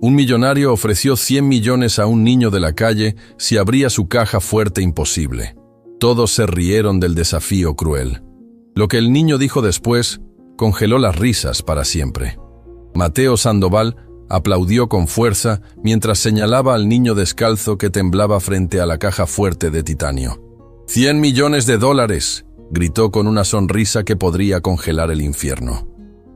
Un millonario ofreció 100 millones a un niño de la calle si abría su caja fuerte imposible. Todos se rieron del desafío cruel. Lo que el niño dijo después congeló las risas para siempre. Mateo Sandoval aplaudió con fuerza mientras señalaba al niño descalzo que temblaba frente a la caja fuerte de titanio. «¡100 millones de dólares!», gritó con una sonrisa que podría congelar el infierno.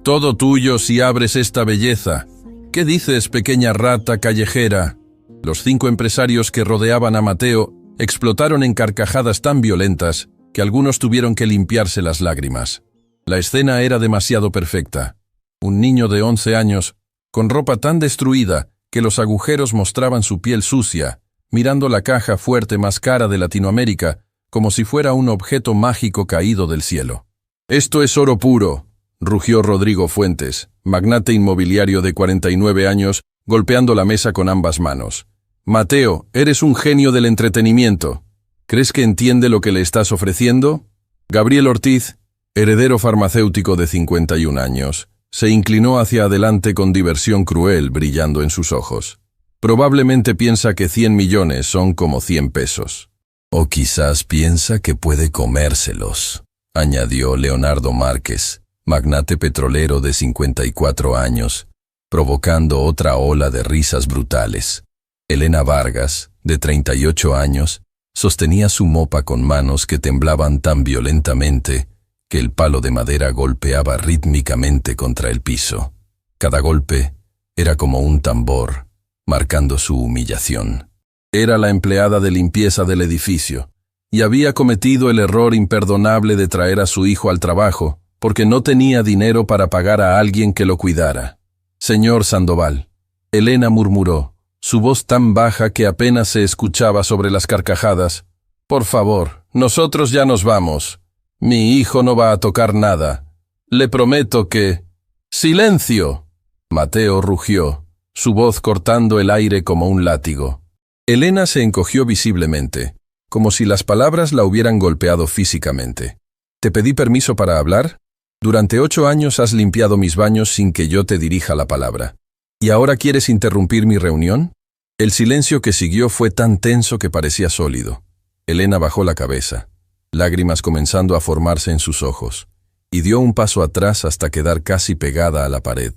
«Todo tuyo si abres esta belleza. ¿Qué dices, pequeña rata callejera?». Los 5 empresarios que rodeaban a Mateo explotaron en carcajadas tan violentas que algunos tuvieron que limpiarse las lágrimas. La escena era demasiado perfecta. Un niño de 11 años, con ropa tan destruida que los agujeros mostraban su piel sucia, mirando la caja fuerte más cara de Latinoamérica como si fuera un objeto mágico caído del cielo. «Esto es oro puro», rugió Rodrigo Fuentes, magnate inmobiliario de 49 años, golpeando la mesa con ambas manos. «Mateo, eres un genio del entretenimiento. ¿Crees que entiende lo que le estás ofreciendo?». Gabriel Ortiz, heredero farmacéutico de 51 años, se inclinó hacia adelante con diversión cruel brillando en sus ojos. Probablemente piensa que 100 millones son como 100 pesos. «O quizás piensa que puede comérselos», añadió Leonardo Márquez, magnate petrolero de 54 años, provocando otra ola de risas brutales. Elena Vargas, de 38 años, sostenía su mopa con manos que temblaban tan violentamente que el palo de madera golpeaba rítmicamente contra el piso. Cada golpe era como un tambor, marcando su humillación. Era la empleada de limpieza del edificio, y había cometido el error imperdonable de traer a su hijo al trabajo, porque no tenía dinero para pagar a alguien que lo cuidara. «Señor Sandoval», Elena murmuró, su voz tan baja que apenas se escuchaba sobre las carcajadas. «Por favor, nosotros ya nos vamos. Mi hijo no va a tocar nada. Le prometo que...». «¡Silencio!», Mateo rugió, su voz cortando el aire como un látigo. Elena se encogió visiblemente, como si las palabras la hubieran golpeado físicamente. «¿Te pedí permiso para hablar? Durante 8 años has limpiado mis baños sin que yo te dirija la palabra. ¿Y ahora quieres interrumpir mi reunión?». El silencio que siguió fue tan tenso que parecía sólido. Elena bajó la cabeza, lágrimas comenzando a formarse en sus ojos, y dio un paso atrás hasta quedar casi pegada a la pared.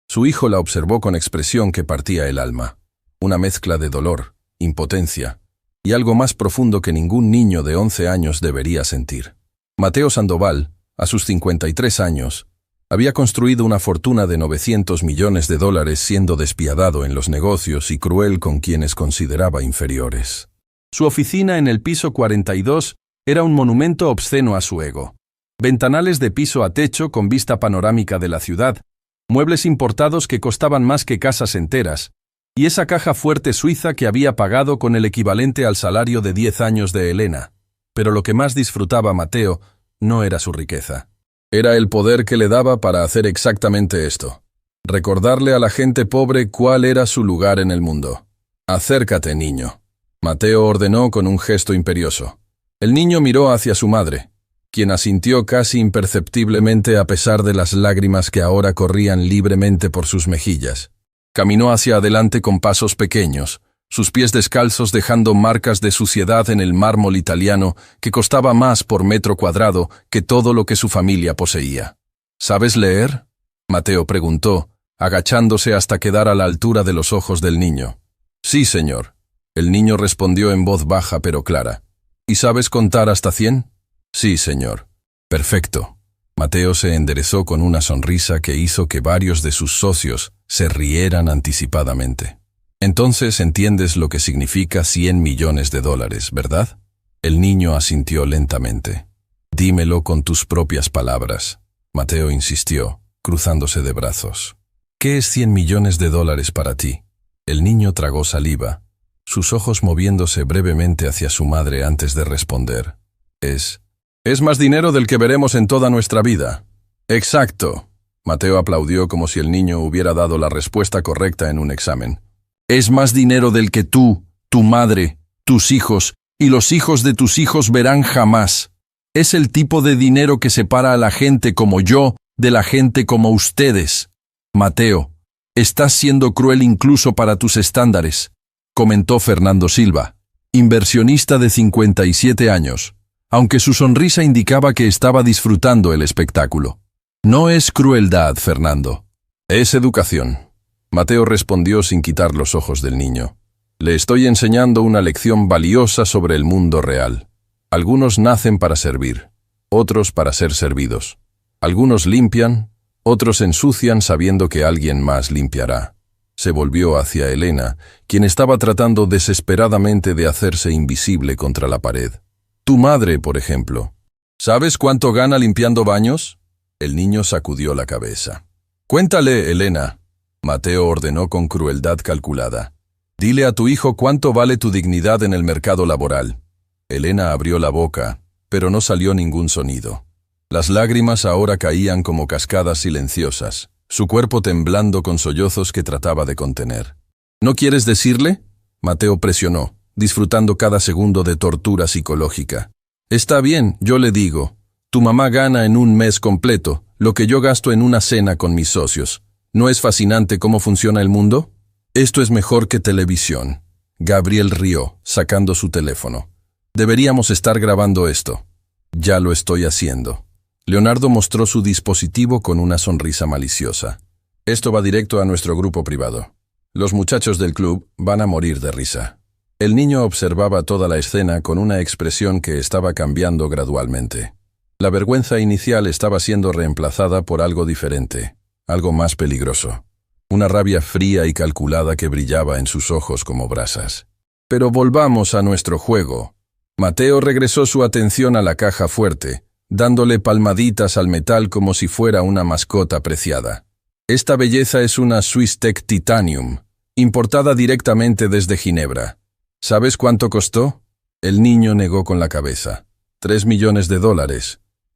Su hijo la observó con expresión que partía el alma, una mezcla de dolor, impotencia y algo más profundo que ningún niño de 11 años debería sentir. Mateo Sandoval, a sus 53 años, había construido una fortuna de 900 millones de dólares siendo despiadado en los negocios y cruel con quienes consideraba inferiores. Su oficina en el piso 42 era un monumento obsceno a su ego. Ventanales de piso a techo con vista panorámica de la ciudad, muebles importados que costaban más que casas enteras, y esa caja fuerte suiza que había pagado con el equivalente al salario de 10 años de Elena. Pero lo que más disfrutaba Mateo no era su riqueza. Era el poder que le daba para hacer exactamente esto. Recordarle a la gente pobre cuál era su lugar en el mundo. «Acércate, niño», Mateo ordenó con un gesto imperioso. El niño miró hacia su madre, quien asintió casi imperceptiblemente a pesar de las lágrimas que ahora corrían libremente por sus mejillas. Caminó hacia adelante con pasos pequeños, sus pies descalzos dejando marcas de suciedad en el mármol italiano que costaba más por metro cuadrado que todo lo que su familia poseía. «¿Sabes leer?», Mateo preguntó, agachándose hasta quedar a la altura de los ojos del niño. «Sí, señor», el niño respondió en voz baja pero clara. «¿Y sabes contar hasta 100? «Sí, señor». «Perfecto». Mateo se enderezó con una sonrisa que hizo que varios de sus socios se rieran anticipadamente. «Entonces entiendes lo que significa 100 millones de dólares, ¿verdad?». El niño asintió lentamente. «Dímelo con tus propias palabras», Mateo insistió, cruzándose de brazos. «¿Qué es 100 millones de dólares para ti?». El niño tragó saliva, sus ojos moviéndose brevemente hacia su madre antes de responder. «Es más dinero del que veremos en toda nuestra vida». «Exacto». Mateo aplaudió como si el niño hubiera dado la respuesta correcta en un examen. «Es más dinero del que tú, tu madre, tus hijos y los hijos de tus hijos verán jamás. Es el tipo de dinero que separa a la gente como yo de la gente como ustedes. Mateo, Estás siendo cruel incluso para tus estándares, comentó Fernando Silva, inversionista de 57 años, aunque su sonrisa indicaba que estaba disfrutando el espectáculo. No es crueldad, Fernando. Es educación. Mateo respondió sin quitar los ojos del niño. Le estoy enseñando una lección valiosa sobre el mundo real. Algunos nacen para servir, otros para ser servidos. Algunos limpian, otros ensucian sabiendo que alguien más limpiará. Se volvió hacia Elena, quien estaba tratando desesperadamente de hacerse invisible contra la pared. Tu madre, por ejemplo. ¿Sabes cuánto gana limpiando baños? El niño sacudió la cabeza. Cuéntale, Elena. Mateo ordenó con crueldad calculada. Dile a tu hijo cuánto vale tu dignidad en el mercado laboral. Elena abrió la boca, pero no salió ningún sonido. Las lágrimas ahora caían como cascadas silenciosas, su cuerpo temblando con sollozos que trataba de contener. ¿No quieres decirle? Mateo presionó, disfrutando cada segundo de tortura psicológica. Está bien, yo le digo. Tu mamá gana en un mes completo lo que yo gasto en una cena con mis socios. ¿No es fascinante cómo funciona el mundo? Esto es mejor que televisión. Gabriel rió, sacando su teléfono. Deberíamos estar grabando esto. Ya lo estoy haciendo. Leonardo mostró su dispositivo con una sonrisa maliciosa. Esto va directo a nuestro grupo privado. Los muchachos del club van a morir de risa. El niño observaba toda la escena con una expresión que estaba cambiando gradualmente. La vergüenza inicial estaba siendo reemplazada por algo diferente, algo más peligroso. Una rabia fría y calculada que brillaba en sus ojos como brasas. Pero volvamos a nuestro juego. Mateo regresó su atención a la caja fuerte, dándole palmaditas al metal como si fuera una mascota preciada. Esta belleza es una Swisstech Titanium, importada directamente desde Ginebra. ¿Sabes cuánto costó? El niño negó con la cabeza. $3 millones.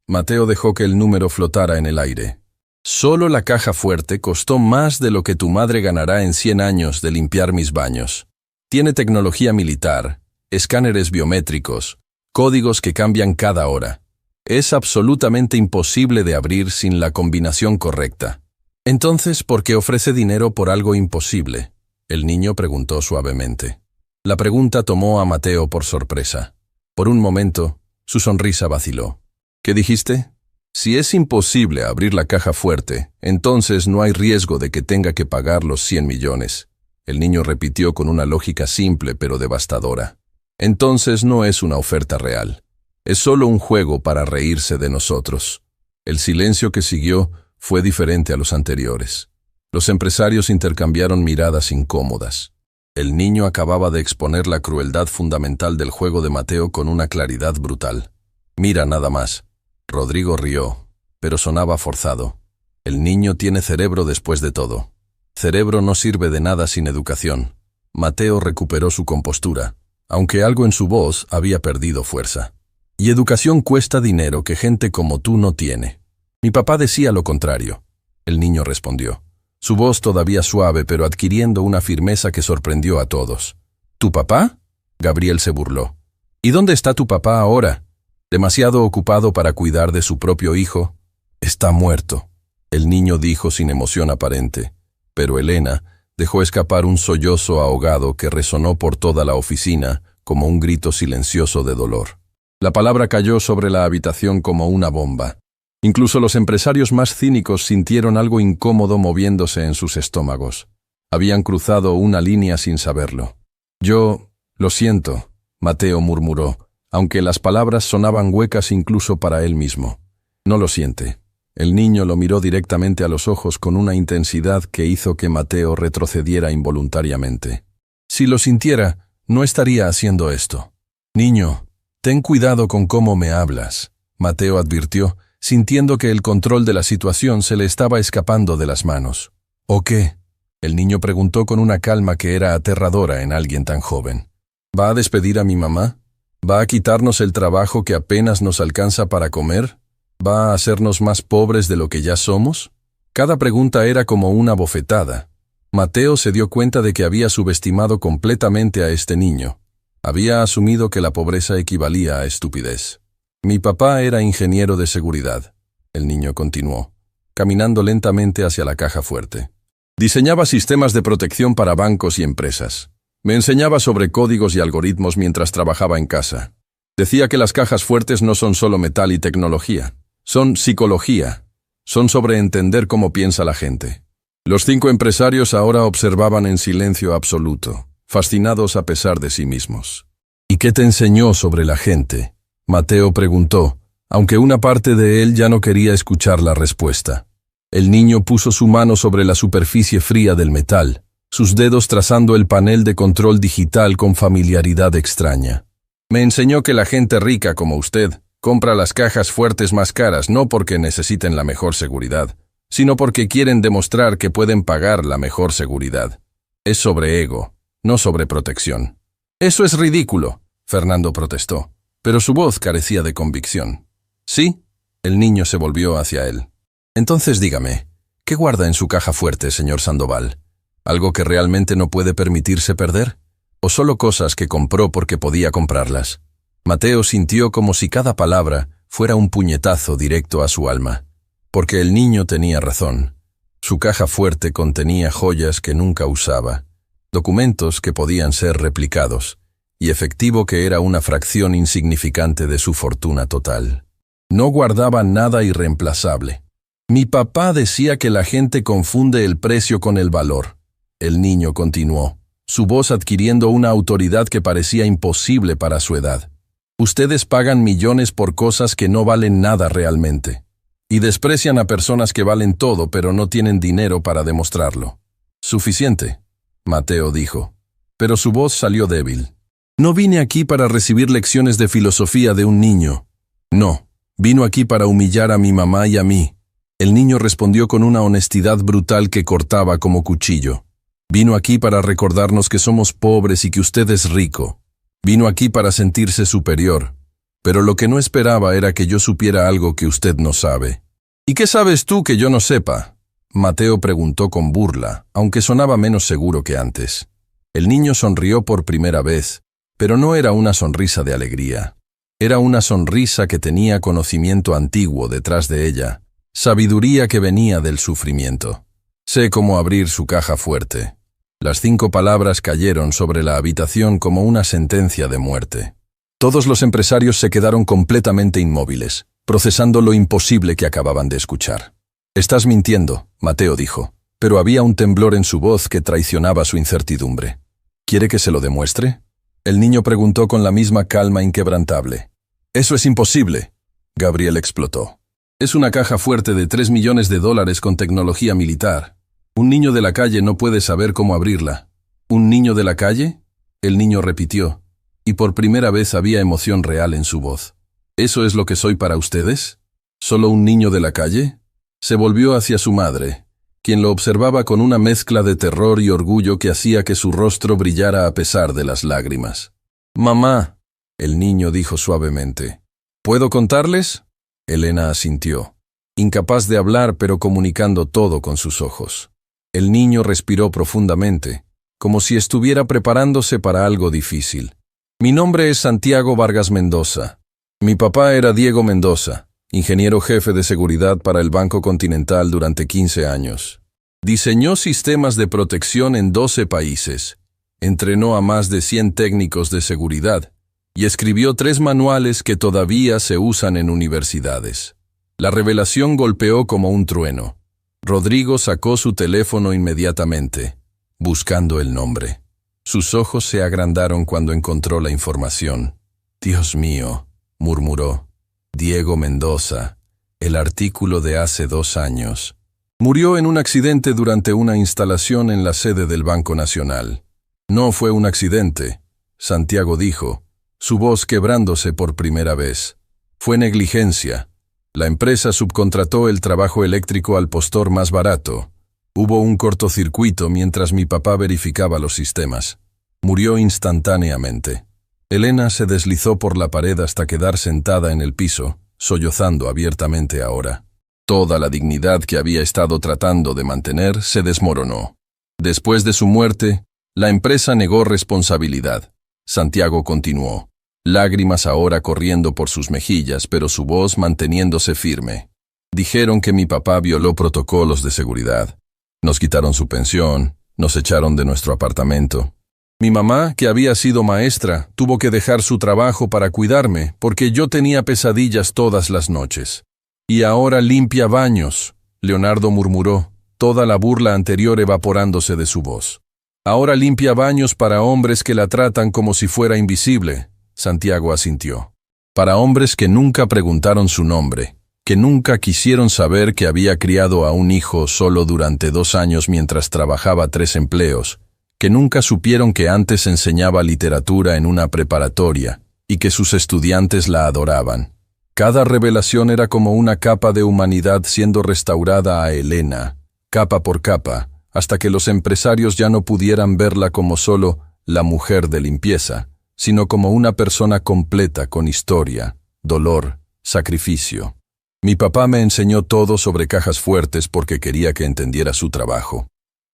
Mateo dejó que el número flotara en el aire. Solo la caja fuerte costó más de lo que tu madre ganará en 100 años de limpiar mis baños. Tiene tecnología militar, escáneres biométricos, códigos que cambian cada hora. Es absolutamente imposible de abrir sin la combinación correcta. Entonces, ¿por qué ofrece dinero por algo imposible? El niño preguntó suavemente. La pregunta tomó a Mateo por sorpresa. Por un momento, su sonrisa vaciló. ¿Qué dijiste? Si es imposible abrir la caja fuerte, entonces no hay riesgo de que tenga que pagar los 100 millones. El niño repitió con una lógica simple pero devastadora. Entonces no es una oferta real. Es solo un juego para reírse de nosotros. El silencio que siguió fue diferente a los anteriores. Los empresarios intercambiaron miradas incómodas. El niño acababa de exponer la crueldad fundamental del juego de Mateo con una claridad brutal. Mira nada más. Rodrigo rió, pero sonaba forzado. El niño tiene cerebro después de todo. Cerebro no sirve de nada sin educación. Mateo recuperó su compostura, aunque algo en su voz había perdido fuerza. Y educación cuesta dinero que gente como tú no tiene. Mi papá decía lo contrario. El niño respondió, su voz todavía suave pero adquiriendo una firmeza que sorprendió a todos. ¿Tu papá? Gabriel se burló. ¿Y dónde está tu papá ahora? ¿Demasiado ocupado para cuidar de su propio hijo? Está muerto, el niño dijo sin emoción aparente, pero Elena dejó escapar un sollozo ahogado que resonó por toda la oficina como un grito silencioso de dolor. La palabra cayó sobre la habitación como una bomba. Incluso los empresarios más cínicos sintieron algo incómodo moviéndose en sus estómagos. Habían cruzado una línea sin saberlo. Yo, lo siento, Mateo murmuró, aunque las palabras sonaban huecas incluso para él mismo. No lo siente. El niño lo miró directamente a los ojos con una intensidad que hizo que Mateo retrocediera involuntariamente. Si lo sintiera, no estaría haciendo esto. Niño, ten cuidado con cómo me hablas, Mateo advirtió, sintiendo que el control de la situación se le estaba escapando de las manos. ¿O qué? El niño preguntó con una calma que era aterradora en alguien tan joven. ¿Va a despedir a mi mamá? ¿Va a quitarnos el trabajo que apenas nos alcanza para comer? ¿Va a hacernos más pobres de lo que ya somos? Cada pregunta era como una bofetada. Mateo se dio cuenta de que había subestimado completamente a este niño. Había asumido que la pobreza equivalía a estupidez. Mi papá era ingeniero de seguridad. El niño continuó, caminando lentamente hacia la caja fuerte. Diseñaba sistemas de protección para bancos y empresas. Me enseñaba sobre códigos y algoritmos mientras trabajaba en casa. Decía que las cajas fuertes no son solo metal y tecnología, son psicología. Son sobre entender cómo piensa la gente. Los 5 empresarios ahora observaban en silencio absoluto, fascinados a pesar de sí mismos. ¿Y qué te enseñó sobre la gente?, Mateo preguntó, aunque una parte de él ya no quería escuchar la respuesta. El niño puso su mano sobre la superficie fría del metal, sus dedos trazando el panel de control digital con familiaridad extraña. Me enseñó que la gente rica como usted compra las cajas fuertes más caras no porque necesiten la mejor seguridad, sino porque quieren demostrar que pueden pagar la mejor seguridad. Es sobre ego, no sobre protección. Eso es ridículo, Fernando protestó, pero su voz carecía de convicción. ¿Sí? El niño se volvió hacia él. Entonces dígame, ¿qué guarda en su caja fuerte, señor Sandoval? ¿Algo que realmente no puede permitirse perder? ¿O solo cosas que compró porque podía comprarlas? Mateo sintió como si cada palabra fuera un puñetazo directo a su alma. Porque el niño tenía razón. Su caja fuerte contenía joyas que nunca usaba, documentos que podían ser replicados, y efectivo que era una fracción insignificante de su fortuna total. No guardaba nada irreemplazable. Mi papá decía que la gente confunde el precio con el valor. El niño continuó, su voz adquiriendo una autoridad que parecía imposible para su edad. Ustedes pagan millones por cosas que no valen nada realmente. Y desprecian a personas que valen todo pero no tienen dinero para demostrarlo. Suficiente, Mateo dijo. Pero su voz salió débil. No vine aquí para recibir lecciones de filosofía de un niño. No, vino aquí para humillar a mi mamá y a mí. El niño respondió con una honestidad brutal que cortaba como cuchillo. Vino aquí para recordarnos que somos pobres y que usted es rico. Vino aquí para sentirse superior. Pero lo que no esperaba era que yo supiera algo que usted no sabe. ¿Y qué sabes tú que yo no sepa?, Mateo preguntó con burla, aunque sonaba menos seguro que antes. El niño sonrió por primera vez, pero no era una sonrisa de alegría. Era una sonrisa que tenía conocimiento antiguo detrás de ella, sabiduría que venía del sufrimiento. Sé cómo abrir su caja fuerte. Las 5 palabras cayeron sobre la habitación como una sentencia de muerte. Todos los empresarios se quedaron completamente inmóviles, procesando lo imposible que acababan de escuchar. Estás mintiendo, Mateo dijo, pero había un temblor en su voz que traicionaba su incertidumbre. ¿Quiere que se lo demuestre? El niño preguntó con la misma calma inquebrantable. Eso es imposible, Gabriel explotó. Es una caja fuerte de $3 millones con tecnología militar. Un niño de la calle no puede saber cómo abrirla. ¿Un niño de la calle?, el niño repitió, y por primera vez había emoción real en su voz. ¿Eso es lo que soy para ustedes? ¿Solo un niño de la calle? Se volvió hacia su madre, quien lo observaba con una mezcla de terror y orgullo que hacía que su rostro brillara a pesar de las lágrimas. «Mamá», el niño dijo suavemente. «¿Puedo contarles?». Elena asintió, incapaz de hablar pero comunicando todo con sus ojos. El niño respiró profundamente, como si estuviera preparándose para algo difícil. «Mi nombre es Santiago Vargas Mendoza. Mi papá era Diego Mendoza, ingeniero jefe de seguridad para el Banco Continental durante 15 años. Diseñó sistemas de protección en 12 países, entrenó a más de 100 técnicos de seguridad y escribió 3 manuales que todavía se usan en universidades. La revelación golpeó como un trueno. Rodrigo sacó su teléfono inmediatamente, buscando el nombre. Sus ojos se agrandaron cuando encontró la información. «Dios mío», murmuró. «Diego Mendoza, el artículo de hace 2 años. Murió en un accidente durante una instalación en la sede del Banco Nacional». «No fue un accidente», Santiago dijo, su voz quebrándose por primera vez. «Fue negligencia. La empresa subcontrató el trabajo eléctrico al postor más barato. Hubo un cortocircuito mientras mi papá verificaba los sistemas. Murió instantáneamente». Elena se deslizó por la pared hasta quedar sentada en el piso, sollozando abiertamente ahora. Toda la dignidad que había estado tratando de mantener se desmoronó. Después de su muerte, la empresa negó responsabilidad. Santiago continuó, lágrimas ahora corriendo por sus mejillas, pero su voz manteniéndose firme. «Dijeron que mi papá violó protocolos de seguridad. Nos quitaron su pensión, nos echaron de nuestro apartamento. Mi mamá, que había sido maestra, tuvo que dejar su trabajo para cuidarme porque yo tenía pesadillas todas las noches. Y ahora limpia baños, Leonardo murmuró, toda la burla anterior evaporándose de su voz. Ahora limpia baños para hombres que la tratan como si fuera invisible, Santiago asintió. Para hombres que nunca preguntaron su nombre, que nunca quisieron saber que había criado a un hijo solo durante 2 años mientras trabajaba 3 empleos, que nunca supieron que antes enseñaba literatura en una preparatoria y que sus estudiantes la adoraban. Cada revelación era como una capa de humanidad siendo restaurada a Elena, capa por capa, hasta que los empresarios ya no pudieran verla como solo la mujer de limpieza, sino como una persona completa con historia, dolor, sacrificio. Mi papá me enseñó todo sobre cajas fuertes porque quería que entendiera su trabajo.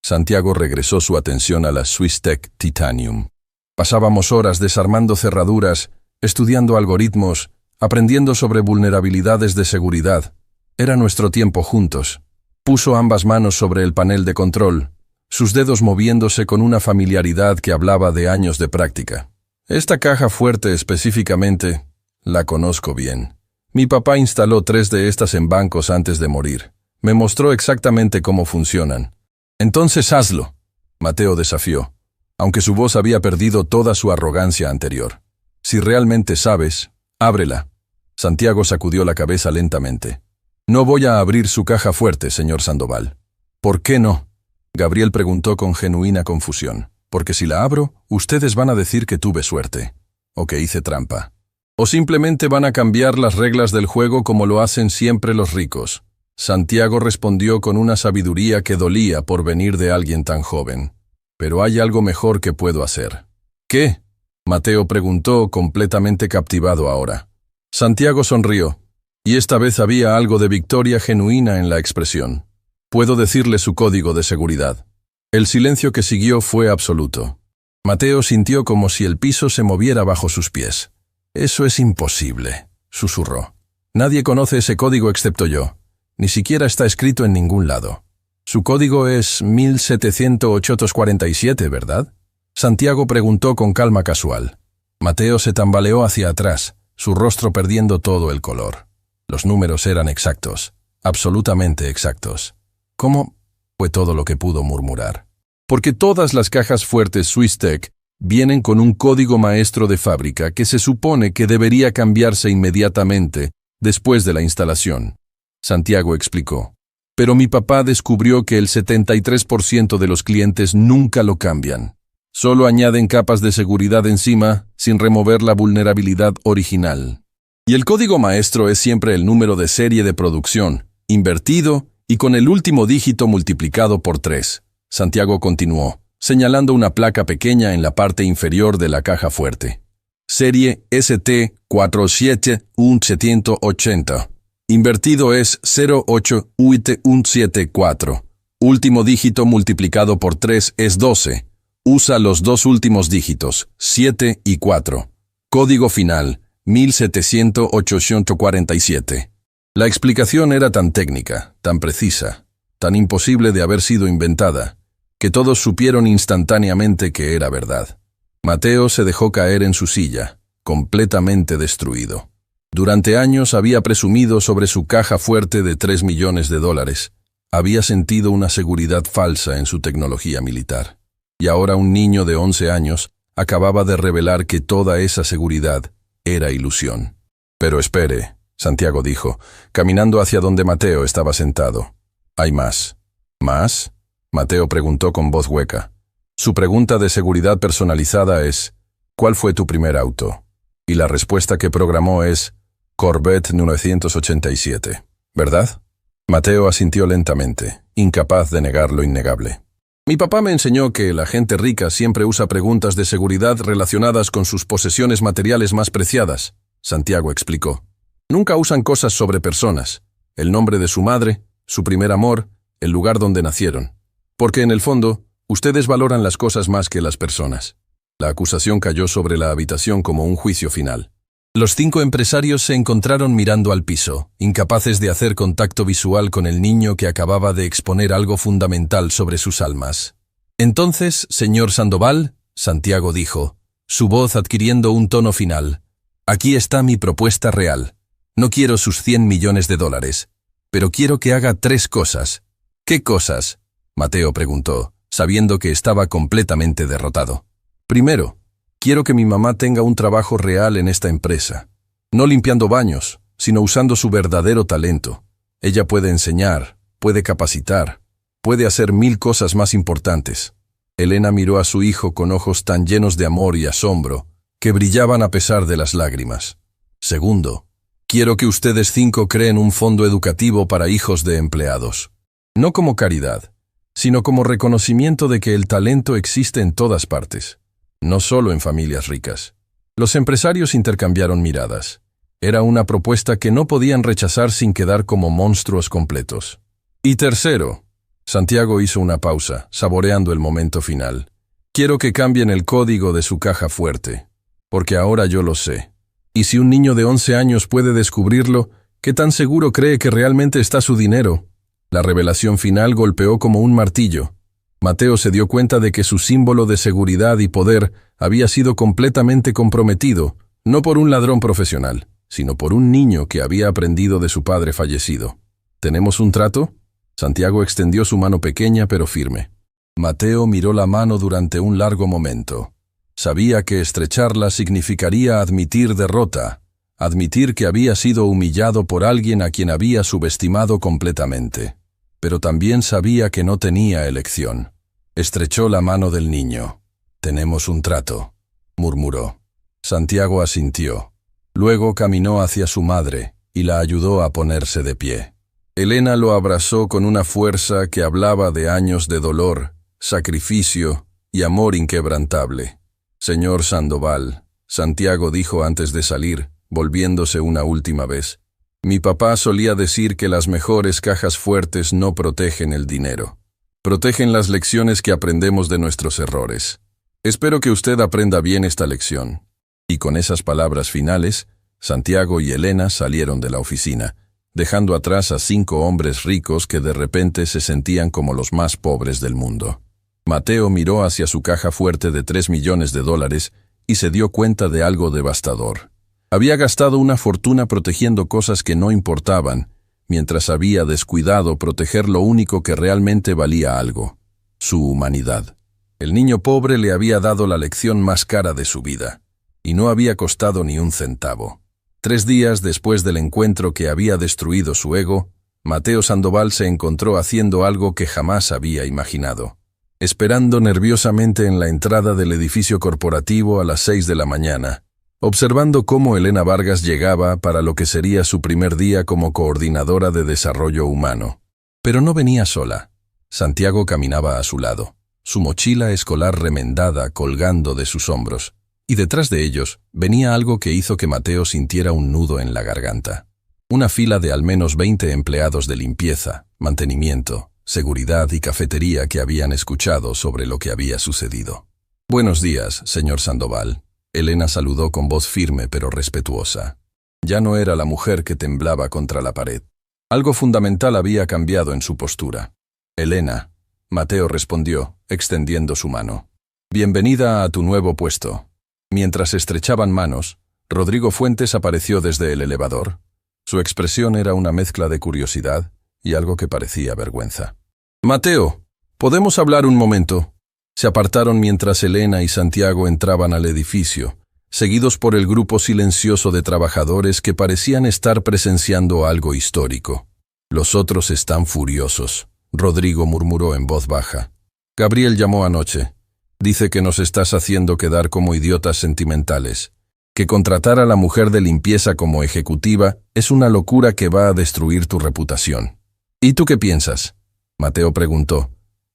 Santiago regresó su atención a la SwissTech Titanium. Pasábamos horas desarmando cerraduras, estudiando algoritmos, aprendiendo sobre vulnerabilidades de seguridad. Era nuestro tiempo juntos. Puso ambas manos sobre el panel de control, sus dedos moviéndose con una familiaridad que hablaba de años de práctica. Esta caja fuerte específicamente, la conozco bien. Mi papá instaló 3 de estas en bancos antes de morir. Me mostró exactamente cómo funcionan. Entonces hazlo, Mateo desafió, aunque su voz había perdido toda su arrogancia anterior. Si realmente sabes, ábrela. Santiago sacudió la cabeza lentamente. No voy a abrir su caja fuerte, señor Sandoval. ¿Por qué no? Gabriel preguntó con genuina confusión. Porque si la abro, ustedes van a decir que tuve suerte, o que hice trampa. O simplemente van a cambiar las reglas del juego como lo hacen siempre los ricos. Santiago respondió con una sabiduría que dolía por venir de alguien tan joven. Pero hay algo mejor que puedo hacer. ¿Qué? Mateo preguntó, completamente captivado ahora. Santiago sonrió, y esta vez había algo de victoria genuina en la expresión. Puedo decirle su código de seguridad. El silencio que siguió fue absoluto. Mateo sintió como si el piso se moviera bajo sus pies. Eso es imposible, susurró. Nadie conoce ese código excepto yo. Ni siquiera está escrito en ningún lado. Su código es 1747, ¿verdad? Santiago preguntó con calma casual. Mateo se tambaleó hacia atrás, su rostro perdiendo todo el color. Los números eran exactos, absolutamente exactos. ¿Cómo? Fue todo lo que pudo murmurar. Porque todas las cajas fuertes SwissTech vienen con un código maestro de fábrica que se supone que debería cambiarse inmediatamente después de la instalación. Santiago explicó. Pero mi papá descubrió que el 73% de los clientes nunca lo cambian. Solo añaden capas de seguridad encima sin remover la vulnerabilidad original. Y el código maestro es siempre el número de serie de producción, invertido y con el último dígito multiplicado por 3. Santiago continuó, señalando una placa pequeña en la parte inferior de la caja fuerte. Serie ST47180. Invertido es 08174. Último dígito multiplicado por 3 es 12. Usa los 2 últimos dígitos, 7 y 4. Código final, 1747. La explicación era tan técnica, tan precisa, tan imposible de haber sido inventada, que todos supieron instantáneamente que era verdad. Mateo se dejó caer en su silla, completamente destruido. Durante años había presumido sobre su caja fuerte de $3 millones. Había sentido una seguridad falsa en su tecnología militar. Y ahora un niño de 11 años acababa de revelar que toda esa seguridad era ilusión. Pero espere, Santiago dijo, caminando hacia donde Mateo estaba sentado. Hay más. ¿Más? Mateo preguntó con voz hueca. Su pregunta de seguridad personalizada es, ¿cuál fue tu primer auto? Y la respuesta que programó es, Corvette 987, ¿verdad? Mateo asintió lentamente, incapaz de negar lo innegable. Mi papá me enseñó que la gente rica siempre usa preguntas de seguridad relacionadas con sus posesiones materiales más preciadas, Santiago explicó. Nunca usan cosas sobre personas, el nombre de su madre, su primer amor, el lugar donde nacieron. Porque en el fondo, ustedes valoran las cosas más que las personas. La acusación cayó sobre la habitación como un juicio final. Los 5 empresarios se encontraron mirando al piso, incapaces de hacer contacto visual con el niño que acababa de exponer algo fundamental sobre sus almas. Entonces, señor Sandoval, Santiago dijo, su voz adquiriendo un tono final, aquí está mi propuesta real. No quiero sus 100 millones de dólares, pero quiero que haga 3 cosas. ¿Qué cosas?, Mateo preguntó, sabiendo que estaba completamente derrotado. Primero, quiero que mi mamá tenga un trabajo real en esta empresa. No limpiando baños, sino usando su verdadero talento. Ella puede enseñar, puede capacitar, puede hacer 1000 cosas más importantes. Elena miró a su hijo con ojos tan llenos de amor y asombro, que brillaban a pesar de las lágrimas. Segundo, quiero que ustedes 5 creen un fondo educativo para hijos de empleados. No como caridad, sino como reconocimiento de que el talento existe en todas partes, no solo en familias ricas. Los empresarios intercambiaron miradas. Era una propuesta que no podían rechazar sin quedar como monstruos completos. Y tercero, Santiago hizo una pausa, saboreando el momento final. Quiero que cambien el código de su caja fuerte, porque ahora yo lo sé. Y si un niño de 11 años puede descubrirlo, ¿qué tan seguro cree que realmente está su dinero? La revelación final golpeó como un martillo. Mateo se dio cuenta de que su símbolo de seguridad y poder había sido completamente comprometido, no por un ladrón profesional, sino por un niño que había aprendido de su padre fallecido. ¿Tenemos un trato? Santiago extendió su mano pequeña pero firme. Mateo miró la mano durante un largo momento. Sabía que estrecharla significaría admitir derrota, admitir que había sido humillado por alguien a quien había subestimado completamente. Pero también sabía que no tenía elección. Estrechó la mano del niño. «Tenemos un trato», murmuró. Santiago asintió. Luego caminó hacia su madre y la ayudó a ponerse de pie. Elena lo abrazó con una fuerza que hablaba de años de dolor, sacrificio y amor inquebrantable. «Señor Sandoval», Santiago dijo antes de salir, volviéndose una última vez, «mi papá solía decir que las mejores cajas fuertes no protegen el dinero. Protegen las lecciones que aprendemos de nuestros errores. Espero que usted aprenda bien esta lección». Y con esas palabras finales, Santiago y Elena salieron de la oficina, dejando atrás a 5 hombres ricos que de repente se sentían como los más pobres del mundo. Mateo miró hacia su caja fuerte de 3 millones de dólares y se dio cuenta de algo devastador. Había gastado una fortuna protegiendo cosas que no importaban, mientras había descuidado proteger lo único que realmente valía algo: su humanidad. El niño pobre le había dado la lección más cara de su vida, y no había costado ni un centavo. 3 días después del encuentro que había destruido su ego, Mateo Sandoval se encontró haciendo algo que jamás había imaginado. Esperando nerviosamente en la entrada del edificio corporativo a las 6 de la mañana, observando cómo Elena Vargas llegaba para lo que sería su primer día como coordinadora de desarrollo humano. Pero no venía sola. Santiago caminaba a su lado, su mochila escolar remendada colgando de sus hombros, y detrás de ellos venía algo que hizo que Mateo sintiera un nudo en la garganta. Una fila de al menos 20 empleados de limpieza, mantenimiento, seguridad y cafetería que habían escuchado sobre lo que había sucedido. «Buenos días, señor Sandoval», Elena saludó con voz firme pero respetuosa. Ya no era la mujer que temblaba contra la pared. Algo fundamental había cambiado en su postura. «Elena», Mateo respondió, extendiendo su mano. «Bienvenida a tu nuevo puesto». Mientras estrechaban manos, Rodrigo Fuentes apareció desde el elevador. Su expresión era una mezcla de curiosidad y algo que parecía vergüenza. «Mateo, ¿podemos hablar un momento?». Se apartaron mientras Elena y Santiago entraban al edificio, seguidos por el grupo silencioso de trabajadores que parecían estar presenciando algo histórico. «Los otros están furiosos», Rodrigo murmuró en voz baja. «Gabriel llamó anoche. Dice que nos estás haciendo quedar como idiotas sentimentales, que contratar a la mujer de limpieza como ejecutiva es una locura que va a destruir tu reputación». «¿Y tú qué piensas?», Mateo preguntó,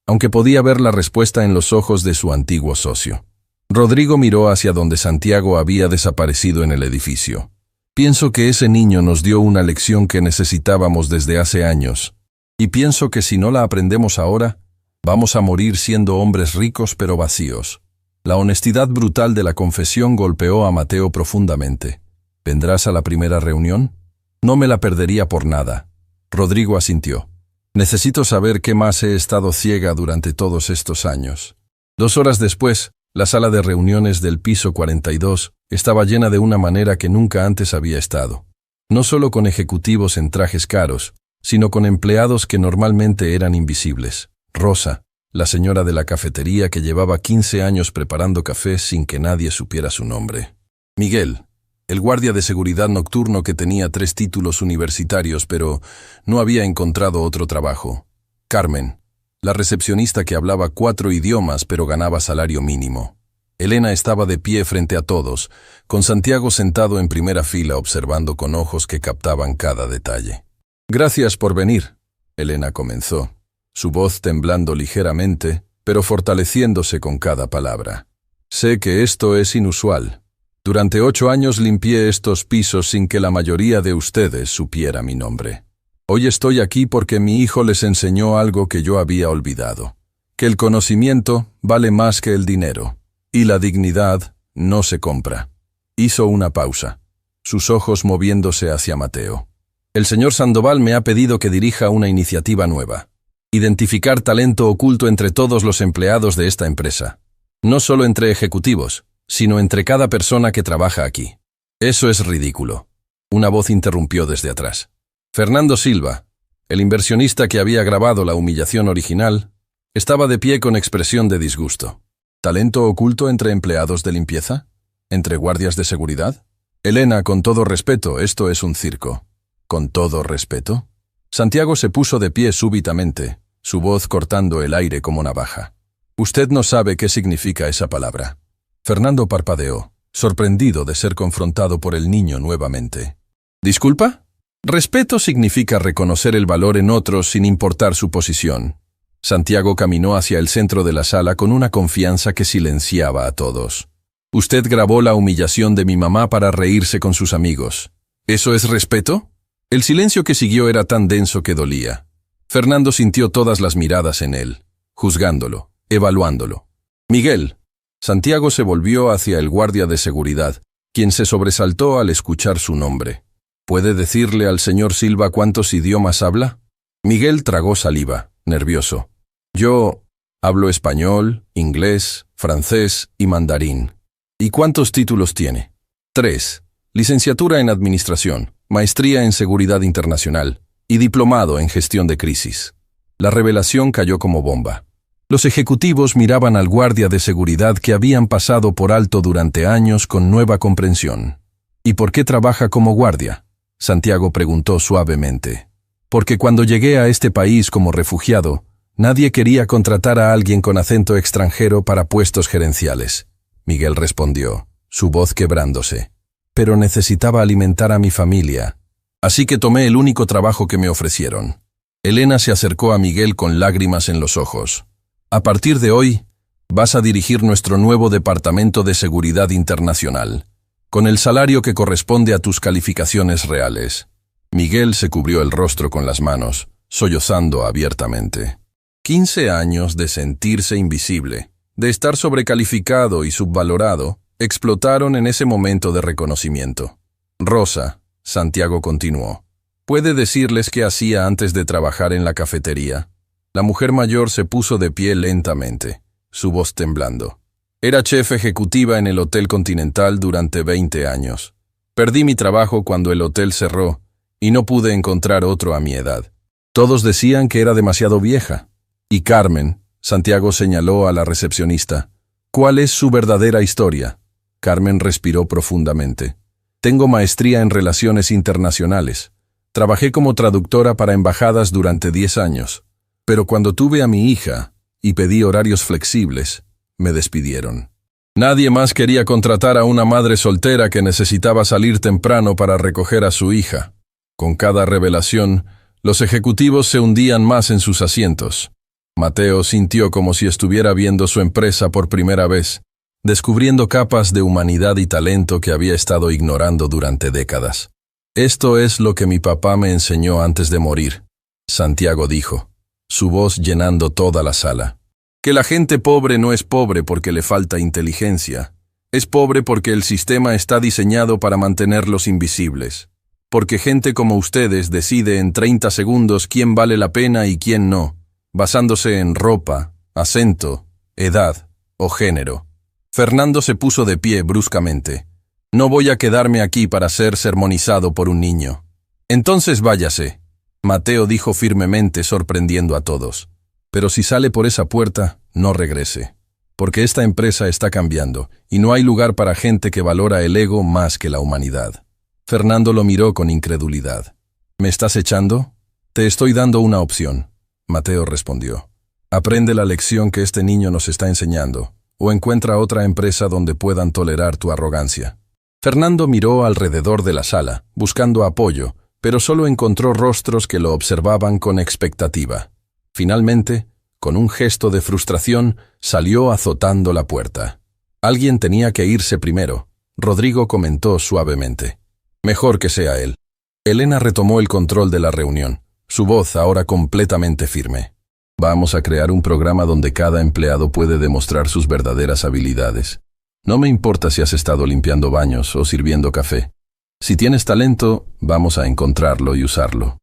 aunque podía ver la respuesta en los ojos de su antiguo socio. Rodrigo miró hacia donde Santiago había desaparecido en el edificio. «Pienso que ese niño nos dio una lección que necesitábamos desde hace años, y pienso que si no la aprendemos ahora, vamos a morir siendo hombres ricos pero vacíos». La honestidad brutal de la confesión golpeó a Mateo profundamente. ¿Vendrás a la primera reunión? No me la perdería por nada. Rodrigo asintió. Necesito saber qué más he estado ciega durante todos estos años. 2 horas después, la sala de reuniones del piso 42 estaba llena de una manera que nunca antes había estado. No solo con ejecutivos en trajes caros, sino con empleados que normalmente eran invisibles. Rosa, la señora de la cafetería que llevaba 15 años preparando café sin que nadie supiera su nombre. Miguel, el guardia de seguridad nocturno que tenía 3 títulos universitarios pero no había encontrado otro trabajo. Carmen, la recepcionista que hablaba 4 idiomas pero ganaba salario mínimo. Elena estaba de pie frente a todos, con Santiago sentado en primera fila observando con ojos que captaban cada detalle. «Gracias por venir», Elena comenzó, su voz temblando ligeramente, pero fortaleciéndose con cada palabra. «Sé que esto es inusual. Durante 8 años limpié estos pisos sin que la mayoría de ustedes supiera mi nombre. Hoy estoy aquí porque mi hijo les enseñó algo que yo había olvidado, que el conocimiento vale más que el dinero, y la dignidad no se compra». Hizo una pausa, sus ojos moviéndose hacia Mateo. «El señor Sandoval me ha pedido que dirija una iniciativa nueva. Identificar talento oculto entre todos los empleados de esta empresa. No solo entre ejecutivos, sino entre cada persona que trabaja aquí». «Eso es ridículo», una voz interrumpió desde atrás. Fernando Silva, el inversionista que había grabado la humillación original, estaba de pie con expresión de disgusto. ¿Talento oculto entre empleados de limpieza? ¿Entre guardias de seguridad? Elena, con todo respeto, esto es un circo. ¿Con todo respeto? Santiago se puso de pie súbitamente, su voz cortando el aire como navaja. «Usted no sabe qué significa esa palabra». Fernando parpadeó, sorprendido de ser confrontado por el niño nuevamente. «¿Disculpa? Respeto significa reconocer el valor en otros sin importar su posición». Santiago caminó hacia el centro de la sala con una confianza que silenciaba a todos. «Usted grabó la humillación de mi mamá para reírse con sus amigos. ¿Eso es respeto?» El silencio que siguió era tan denso que dolía. Fernando sintió todas las miradas en él, juzgándolo, evaluándolo. «Miguel». Santiago se volvió hacia el guardia de seguridad, quien se sobresaltó al escuchar su nombre. «¿Puede decirle al señor Silva cuántos idiomas habla?» Miguel tragó saliva, nervioso. «Yo hablo español, inglés, francés y mandarín». «¿Y cuántos títulos tiene?» 3. Licenciatura en Administración, maestría en Seguridad Internacional y diplomado en Gestión de Crisis». La revelación cayó como bomba. Los ejecutivos miraban al guardia de seguridad que habían pasado por alto durante años con nueva comprensión. «¿Y por qué trabaja como guardia?», Santiago preguntó suavemente. «Porque cuando llegué a este país como refugiado, nadie quería contratar a alguien con acento extranjero para puestos gerenciales». Miguel respondió, su voz quebrándose. «Pero necesitaba alimentar a mi familia, así que tomé el único trabajo que me ofrecieron». Elena se acercó a Miguel con lágrimas en los ojos. «A partir de hoy, vas a dirigir nuestro nuevo Departamento de Seguridad Internacional, con el salario que corresponde a tus calificaciones reales». Miguel se cubrió el rostro con las manos, sollozando abiertamente. 15 años de sentirse invisible, de estar sobrecalificado y subvalorado, explotaron en ese momento de reconocimiento. «Rosa», Santiago continuó, «¿puede decirles qué hacía antes de trabajar en la cafetería?» La mujer mayor se puso de pie lentamente, su voz temblando. «Era chef ejecutiva en el Hotel Continental durante 20 años. Perdí mi trabajo cuando el hotel cerró y no pude encontrar otro a mi edad. Todos decían que era demasiado vieja. Y Carmen», Santiago señaló a la recepcionista, «¿cuál es su verdadera historia?» Carmen respiró profundamente. «Tengo maestría en Relaciones Internacionales. Trabajé como traductora para embajadas durante 10 años. Pero cuando tuve a mi hija y pedí horarios flexibles, me despidieron. Nadie más quería contratar a una madre soltera que necesitaba salir temprano para recoger a su hija». Con cada revelación, los ejecutivos se hundían más en sus asientos. Mateo sintió como si estuviera viendo su empresa por primera vez, descubriendo capas de humanidad y talento que había estado ignorando durante décadas. «Esto es lo que mi papá me enseñó antes de morir», Santiago dijo, su voz llenando toda la sala. «Que la gente pobre no es pobre porque le falta inteligencia. Es pobre porque el sistema está diseñado para mantenerlos invisibles. Porque gente como ustedes decide en 30 segundos quién vale la pena y quién no, basándose en ropa, acento, edad o género. Fernando se puso de pie bruscamente. No voy a quedarme aquí para ser sermonizado por un niño. Entonces váyase, Mateo dijo firmemente, sorprendiendo a todos. Pero si sale por esa puerta, no regrese. Porque esta empresa está cambiando, y no hay lugar para gente que valora el ego más que la humanidad. Fernando lo miró con incredulidad. ¿Me estás echando? Te estoy dando una opción, Mateo respondió. Aprende la lección que este niño nos está enseñando, o encuentra otra empresa donde puedan tolerar tu arrogancia. Fernando miró alrededor de la sala, buscando apoyo, pero solo encontró rostros que lo observaban con expectativa. Finalmente, con un gesto de frustración, salió azotando la puerta. Alguien tenía que irse primero, Rodrigo comentó suavemente. Mejor que sea él. Elena retomó el control de la reunión, su voz ahora completamente firme. Vamos a crear un programa donde cada empleado puede demostrar sus verdaderas habilidades. No me importa si has estado limpiando baños o sirviendo café. Si tienes talento, vamos a encontrarlo y usarlo.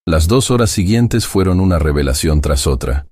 Las 2 horas siguientes fueron una revelación tras otra.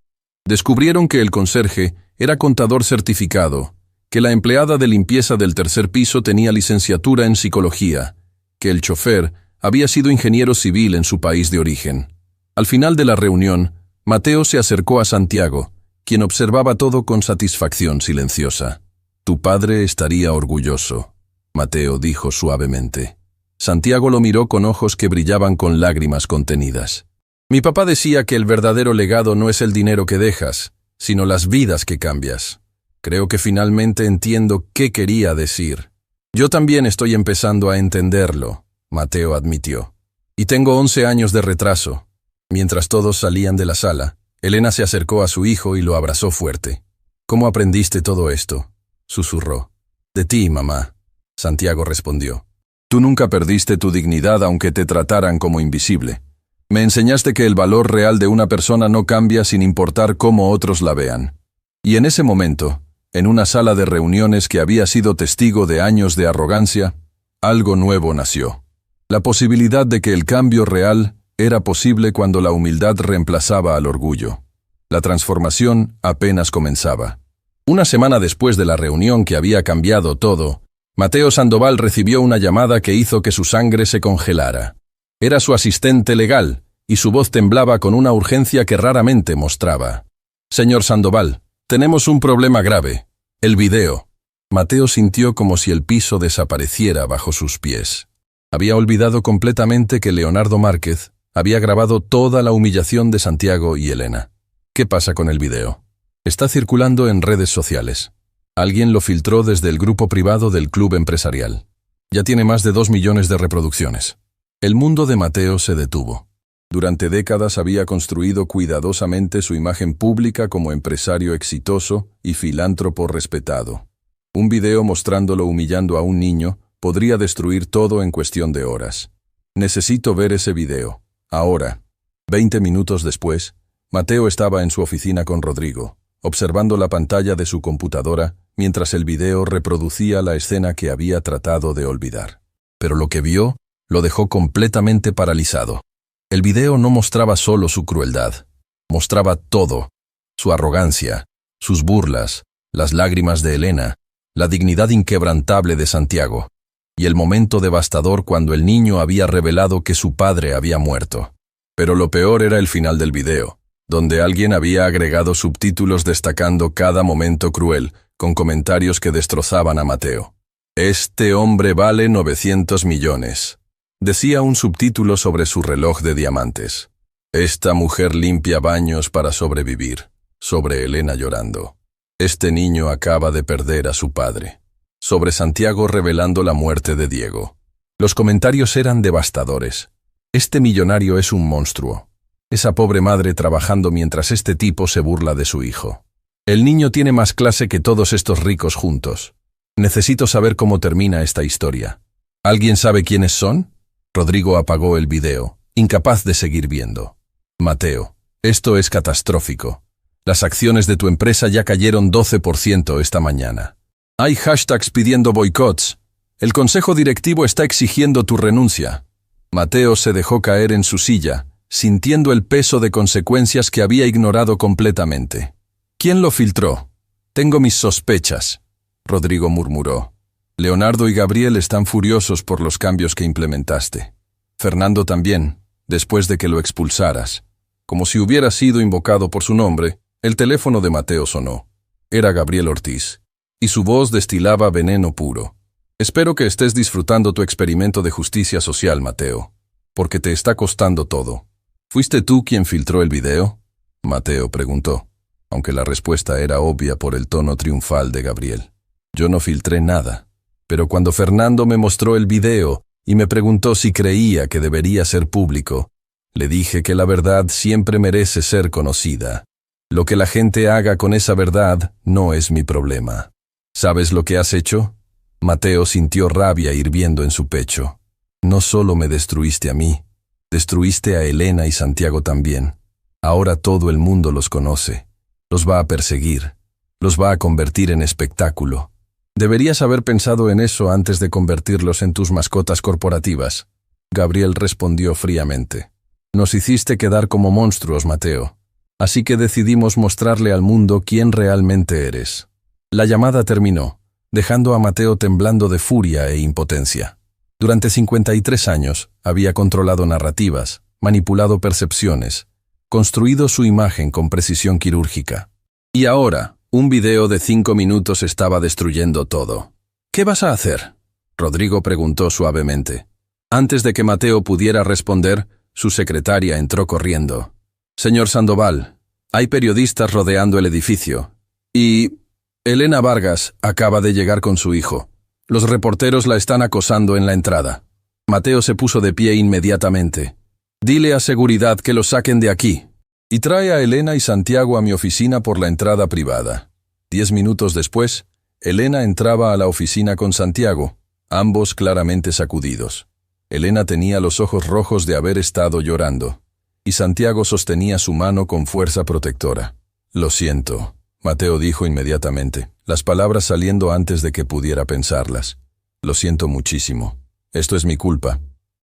Descubrieron que el conserje era contador certificado, que la empleada de limpieza del 3er piso tenía licenciatura en psicología, que el chofer había sido ingeniero civil en su país de origen. Al final de la reunión, Mateo se acercó a Santiago, quien observaba todo con satisfacción silenciosa. Tu padre estaría orgulloso, Mateo dijo suavemente. Santiago lo miró con ojos que brillaban con lágrimas contenidas. Mi papá decía que el verdadero legado no es el dinero que dejas, sino las vidas que cambias. Creo que finalmente entiendo qué quería decir. Yo también estoy empezando a entenderlo, Mateo admitió. Y tengo 11 años de retraso. Mientras todos salían de la sala, Elena se acercó a su hijo y lo abrazó fuerte. ¿Cómo aprendiste todo esto?, susurró. De ti, mamá, Santiago respondió. Tú nunca perdiste tu dignidad aunque te trataran como invisible. Me enseñaste que el valor real de una persona no cambia sin importar cómo otros la vean. Y en ese momento, en una sala de reuniones que había sido testigo de años de arrogancia, algo nuevo nació. La posibilidad de que el cambio real era posible cuando la humildad reemplazaba al orgullo. La transformación apenas comenzaba. Una semana después de la reunión que había cambiado todo, Mateo Sandoval recibió una llamada que hizo que su sangre se congelara. Era su asistente legal, y su voz temblaba con una urgencia que raramente mostraba. Señor Sandoval, tenemos un problema grave. El video. Mateo sintió como si el piso desapareciera bajo sus pies. Había olvidado completamente que Leonardo Márquez había grabado toda la humillación de Santiago y Elena. ¿Qué pasa con el video? Está circulando en redes sociales. Alguien lo filtró desde el grupo privado del club empresarial. Ya tiene más de 2 millones de reproducciones. El mundo de Mateo se detuvo. Durante décadas había construido cuidadosamente su imagen pública como empresario exitoso y filántropo respetado. Un video mostrándolo humillando a un niño podría destruir todo en cuestión de horas. Necesito ver ese video. Ahora. 20 minutos después, Mateo estaba en su oficina con Rodrigo, observando la pantalla de su computadora mientras el video reproducía la escena que había tratado de olvidar. Pero lo que vio lo dejó completamente paralizado. El video no mostraba solo su crueldad, mostraba todo: su arrogancia, sus burlas, las lágrimas de Elena, la dignidad inquebrantable de Santiago, y el momento devastador cuando el niño había revelado que su padre había muerto. Pero lo peor era el final del video, donde alguien había agregado subtítulos destacando cada momento cruel, con comentarios que destrozaban a Mateo. Este hombre vale 900 millones. Decía un subtítulo sobre su reloj de diamantes. Esta mujer limpia baños para sobrevivir. Sobre Elena llorando. Este niño acaba de perder a su padre. Sobre Santiago revelando la muerte de Diego. Los comentarios eran devastadores. Este millonario es un monstruo. Esa pobre madre trabajando mientras este tipo se burla de su hijo. El niño tiene más clase que todos estos ricos juntos. Necesito saber cómo termina esta historia. ¿Alguien sabe quiénes son? Rodrigo apagó el video, incapaz de seguir viendo. Mateo, esto es catastrófico. Las acciones de tu empresa ya cayeron 12% esta mañana. Hay hashtags pidiendo boicots. El consejo directivo está exigiendo tu renuncia. Mateo se dejó caer en su silla, sintiendo el peso de consecuencias que había ignorado completamente. ¿Quién lo filtró? Tengo mis sospechas, Rodrigo murmuró. Leonardo y Gabriel están furiosos por los cambios que implementaste. Fernando también, después de que lo expulsaras. Como si hubiera sido invocado por su nombre, el teléfono de Mateo sonó. Era Gabriel Ortiz, y su voz destilaba veneno puro. Espero que estés disfrutando tu experimento de justicia social, Mateo, porque te está costando todo. ¿Fuiste tú quien filtró el video? Mateo preguntó, aunque la respuesta era obvia por el tono triunfal de Gabriel. Yo no filtré nada, pero cuando Fernando me mostró el video y me preguntó si creía que debería ser público, le dije que la verdad siempre merece ser conocida. Lo que la gente haga con esa verdad no es mi problema. ¿Sabes lo que has hecho? Mateo sintió rabia hirviendo en su pecho. No solo me destruiste a mí, destruiste a Elena y Santiago también. Ahora todo el mundo los conoce. Los va a perseguir. Los va a convertir en espectáculo. Deberías haber pensado en eso antes de convertirlos en tus mascotas corporativas. Gabriel respondió fríamente. Nos hiciste quedar como monstruos, Mateo. Así que decidimos mostrarle al mundo quién realmente eres. La llamada terminó, dejando a Mateo temblando de furia e impotencia. Durante 53 años había controlado narrativas, manipulado percepciones, construido su imagen con precisión quirúrgica. Y ahora, un video de 5 minutos estaba destruyendo todo. ¿Qué vas a hacer? Rodrigo preguntó suavemente. Antes de que Mateo pudiera responder, su secretaria entró corriendo. Señor Sandoval, hay periodistas rodeando el edificio. Y Elena Vargas acaba de llegar con su hijo. Los reporteros la están acosando en la entrada. Mateo se puso de pie inmediatamente. Dile a seguridad que lo saquen de aquí. Y trae a Elena y Santiago a mi oficina por la entrada privada. 10 minutos después, Elena entraba a la oficina con Santiago, ambos claramente sacudidos. Elena tenía los ojos rojos de haber estado llorando, y Santiago sostenía su mano con fuerza protectora. Lo siento, Mateo dijo inmediatamente, las palabras saliendo antes de que pudiera pensarlas. Lo siento muchísimo. Esto es mi culpa.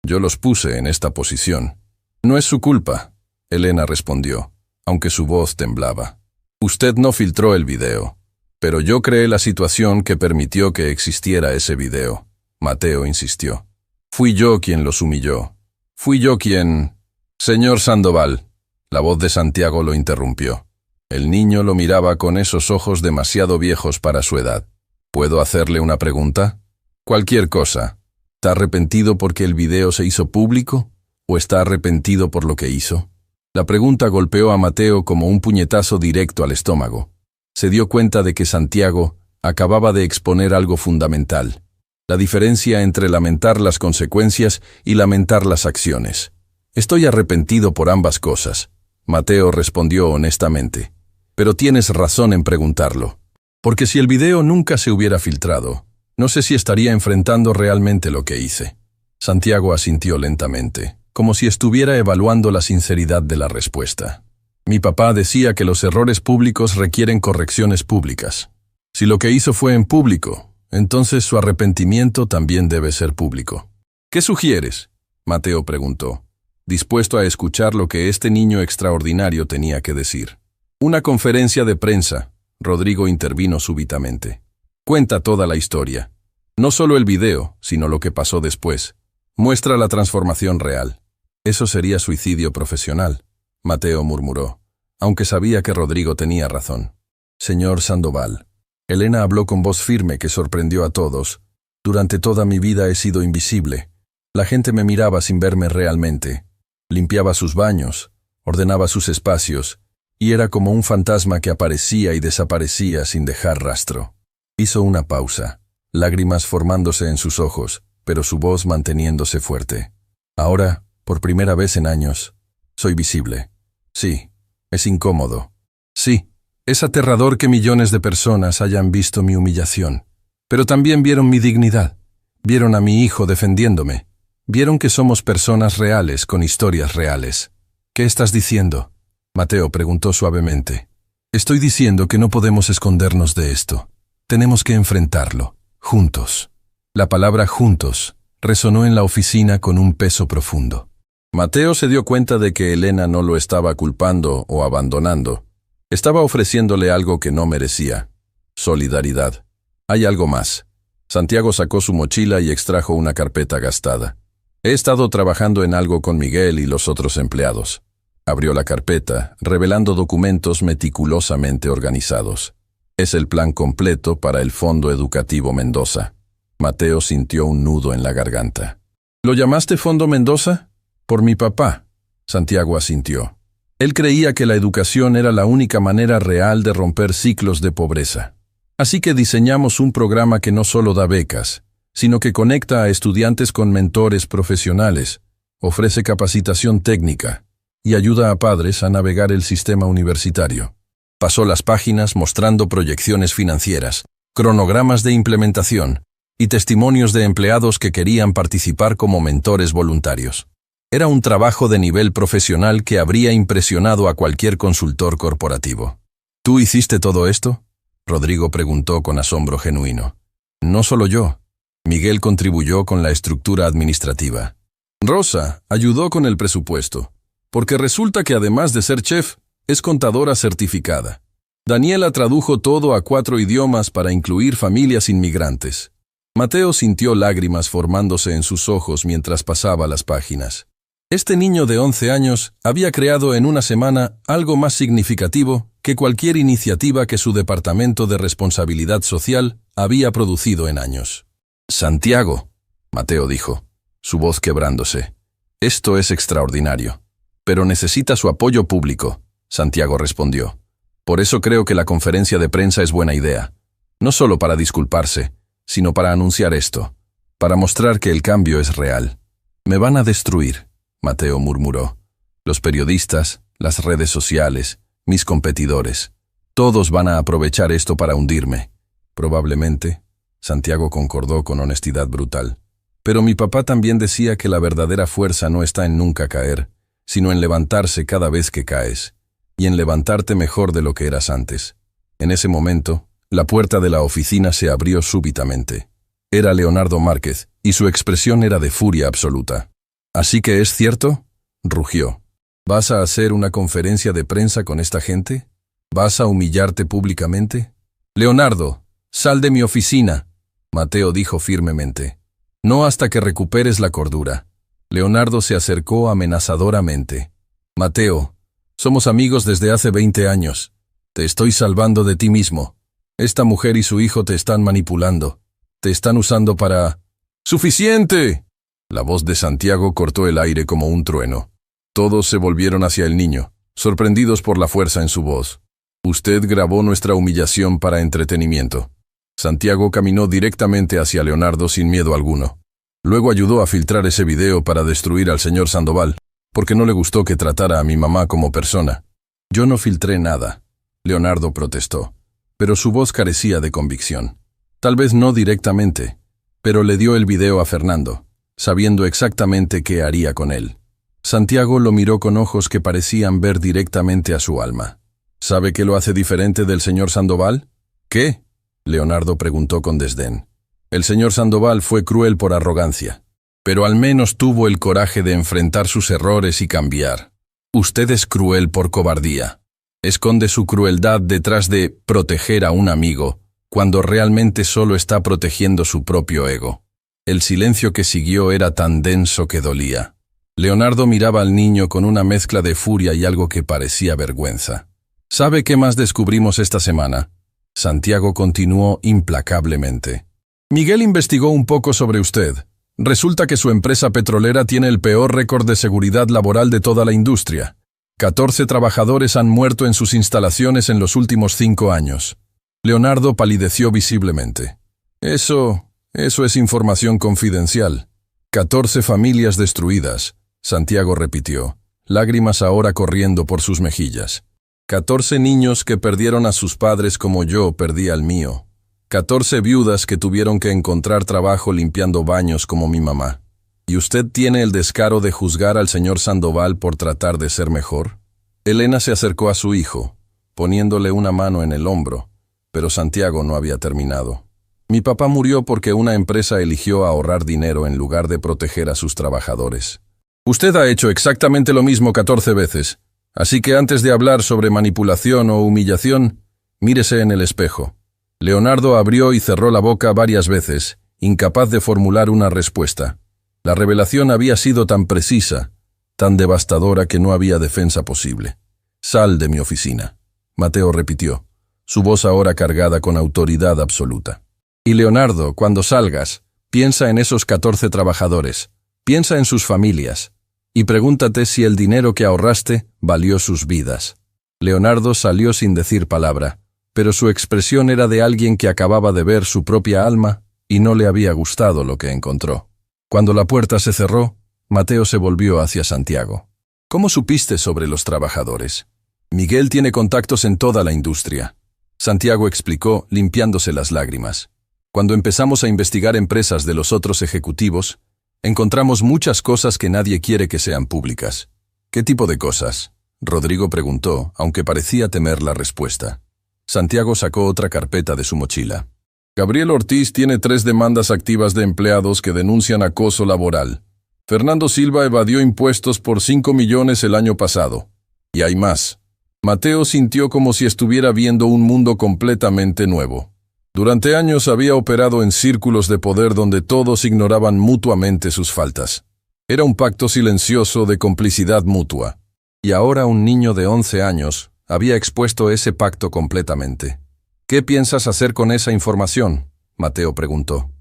Yo los puse en esta posición. No es su culpa, Elena respondió, aunque su voz temblaba. Usted no filtró el video, pero yo creé la situación que permitió que existiera ese video. Mateo insistió. Fui yo quien los humilló. Fui yo quien... Señor Sandoval, la voz de Santiago lo interrumpió. El niño lo miraba con esos ojos demasiado viejos para su edad. ¿Puedo hacerle una pregunta? Cualquier cosa. ¿Está arrepentido porque el video se hizo público? ¿O está arrepentido por lo que hizo? La pregunta golpeó a Mateo como un puñetazo directo al estómago. Se dio cuenta de que Santiago acababa de exponer algo fundamental. La diferencia entre lamentar las consecuencias y lamentar las acciones. Estoy arrepentido por ambas cosas, Mateo respondió honestamente. Pero tienes razón en preguntarlo. Porque si el video nunca se hubiera filtrado, no sé si estaría enfrentando realmente lo que hice. Santiago asintió lentamente, como si estuviera evaluando la sinceridad de la respuesta. Mi papá decía que los errores públicos requieren correcciones públicas. Si lo que hizo fue en público, entonces su arrepentimiento también debe ser público. ¿Qué sugieres? Mateo preguntó, dispuesto a escuchar lo que este niño extraordinario tenía que decir. Una conferencia de prensa. Rodrigo intervino súbitamente. Cuenta toda la historia. No solo el video, sino lo que pasó después. Muestra la transformación real. Eso sería suicidio profesional, Mateo murmuró, aunque sabía que Rodrigo tenía razón. Señor Sandoval. Elena habló con voz firme que sorprendió a todos. Durante toda mi vida he sido invisible. La gente me miraba sin verme realmente. Limpiaba sus baños, ordenaba sus espacios, y era como un fantasma que aparecía y desaparecía sin dejar rastro. Hizo una pausa, lágrimas formándose en sus ojos, pero su voz manteniéndose fuerte. Ahora, por primera vez en años, soy visible. Sí, es incómodo. Sí, es aterrador que millones de personas hayan visto mi humillación. Pero también vieron mi dignidad. Vieron a mi hijo defendiéndome. Vieron que somos personas reales con historias reales. ¿Qué estás diciendo? Mateo preguntó suavemente. Estoy diciendo que no podemos escondernos de esto. Tenemos que enfrentarlo, juntos. La palabra juntos resonó en la oficina con un peso profundo. Mateo se dio cuenta de que Elena no lo estaba culpando o abandonando. Estaba ofreciéndole algo que no merecía. Solidaridad. Hay algo más. Santiago sacó su mochila y extrajo una carpeta gastada. He estado trabajando en algo con Miguel y los otros empleados. Abrió la carpeta, revelando documentos meticulosamente organizados. Es el plan completo para el Fondo Educativo Mendoza. Mateo sintió un nudo en la garganta. ¿Lo llamaste Fondo Mendoza? Por mi papá. Santiago asintió. Él creía que la educación era la única manera real de romper ciclos de pobreza. Así que diseñamos un programa que no solo da becas, sino que conecta a estudiantes con mentores profesionales, ofrece capacitación técnica y ayuda a padres a navegar el sistema universitario. Pasó las páginas mostrando proyecciones financieras, cronogramas de implementación y testimonios de empleados que querían participar como mentores voluntarios. Era un trabajo de nivel profesional que habría impresionado a cualquier consultor corporativo. ¿Tú hiciste todo esto?, Rodrigo preguntó con asombro genuino. No solo yo. Miguel contribuyó con la estructura administrativa. Rosa ayudó con el presupuesto, porque resulta que además de ser chef, es contadora certificada. Daniela tradujo todo a 4 idiomas para incluir familias inmigrantes. Mateo sintió lágrimas formándose en sus ojos mientras pasaba las páginas. Este niño de 11 años había creado en una semana algo más significativo que cualquier iniciativa que su Departamento de Responsabilidad Social había producido en años. Santiago, Mateo dijo, su voz quebrándose. Esto es extraordinario. Pero necesita su apoyo público, Santiago respondió. Por eso creo que la conferencia de prensa es buena idea. No solo para disculparse, sino para anunciar esto. Para mostrar que el cambio es real. Me van a destruir, Mateo murmuró. Los periodistas, las redes sociales, mis competidores. Todos van a aprovechar esto para hundirme. Probablemente, Santiago concordó con honestidad brutal. Pero mi papá también decía que la verdadera fuerza no está en nunca caer, sino en levantarse cada vez que caes, y en levantarte mejor de lo que eras antes. En ese momento, la puerta de la oficina se abrió súbitamente. Era Leonardo Márquez, y su expresión era de furia absoluta. ¿Así que es cierto?, rugió. ¿Vas a hacer una conferencia de prensa con esta gente? ¿Vas a humillarte públicamente? Leonardo, sal de mi oficina, Mateo dijo firmemente. No hasta que recuperes la cordura. Leonardo se acercó amenazadoramente. Mateo, somos amigos desde hace 20 años. Te estoy salvando de ti mismo. Esta mujer y su hijo te están manipulando. Te están usando para... ¡Suficiente! La voz de Santiago cortó el aire como un trueno. Todos se volvieron hacia el niño, sorprendidos por la fuerza en su voz. Usted grabó nuestra humillación para entretenimiento. Santiago caminó directamente hacia Leonardo sin miedo alguno. Luego ayudó a filtrar ese video para destruir al señor Sandoval, porque no le gustó que tratara a mi mamá como persona. Yo no filtré nada, Leonardo protestó, pero su voz carecía de convicción. Tal vez no directamente, pero le dio el video a Fernando, sabiendo exactamente qué haría con él. Santiago lo miró con ojos que parecían ver directamente a su alma. ¿Sabe qué lo hace diferente del señor Sandoval? ¿Qué? Leonardo preguntó con desdén. El señor Sandoval fue cruel por arrogancia, pero al menos tuvo el coraje de enfrentar sus errores y cambiar. Usted es cruel por cobardía. Esconde su crueldad detrás de proteger a un amigo, cuando realmente solo está protegiendo su propio ego. El silencio que siguió era tan denso que dolía. Leonardo miraba al niño con una mezcla de furia y algo que parecía vergüenza. ¿Sabe qué más descubrimos esta semana? Santiago continuó implacablemente. Miguel investigó un poco sobre usted. Resulta que su empresa petrolera tiene el peor récord de seguridad laboral de toda la industria. 14 trabajadores han muerto en sus instalaciones en los últimos 5 años. Leonardo palideció visiblemente. Eso es información confidencial. 14 familias destruidas, Santiago repitió, lágrimas ahora corriendo por sus mejillas. 14 niños que perdieron a sus padres como yo perdí al mío. 14 viudas que tuvieron que encontrar trabajo limpiando baños como mi mamá. ¿Y usted tiene el descaro de juzgar al señor Sandoval por tratar de ser mejor? Elena se acercó a su hijo, poniéndole una mano en el hombro, Pero Santiago no había terminado. Mi papá murió porque una empresa eligió ahorrar dinero en lugar de proteger a sus trabajadores. Usted ha hecho exactamente lo mismo 14 veces, así que antes de hablar sobre manipulación o humillación, mírese en el espejo. Leonardo abrió y cerró la boca varias veces, incapaz de formular una respuesta. La revelación había sido tan precisa, tan devastadora que no había defensa posible. «Sal de mi oficina», Mateo repitió, su voz ahora cargada con autoridad absoluta. «Y Leonardo, cuando salgas, piensa en esos 14 trabajadores, piensa en sus familias, y pregúntate si el dinero que ahorraste valió sus vidas». Leonardo salió sin decir palabra, pero su expresión era de alguien que acababa de ver su propia alma y no le había gustado lo que encontró. Cuando la puerta se cerró, Mateo se volvió hacia Santiago. «¿Cómo supiste sobre los trabajadores?» «Miguel tiene contactos en toda la industria», Santiago explicó, limpiándose las lágrimas. «Cuando empezamos a investigar empresas de los otros ejecutivos, encontramos muchas cosas que nadie quiere que sean públicas». «¿Qué tipo de cosas?», Rodrigo preguntó, aunque parecía temer la respuesta. Santiago sacó otra carpeta de su mochila. «Gabriel Ortiz tiene 3 demandas activas de empleados que denuncian acoso laboral. Fernando Silva evadió impuestos por 5 millones el año pasado. Y hay más». Mateo sintió como si estuviera viendo un mundo completamente nuevo. Durante años había operado en círculos de poder donde todos ignoraban mutuamente sus faltas. Era un pacto silencioso de complicidad mutua. Y ahora un niño de 11 años había expuesto ese pacto completamente. «¿Qué piensas hacer con esa información?», Mateo preguntó.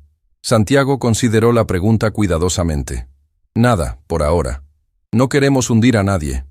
Santiago consideró la pregunta cuidadosamente. «Nada, por ahora. No queremos hundir a nadie.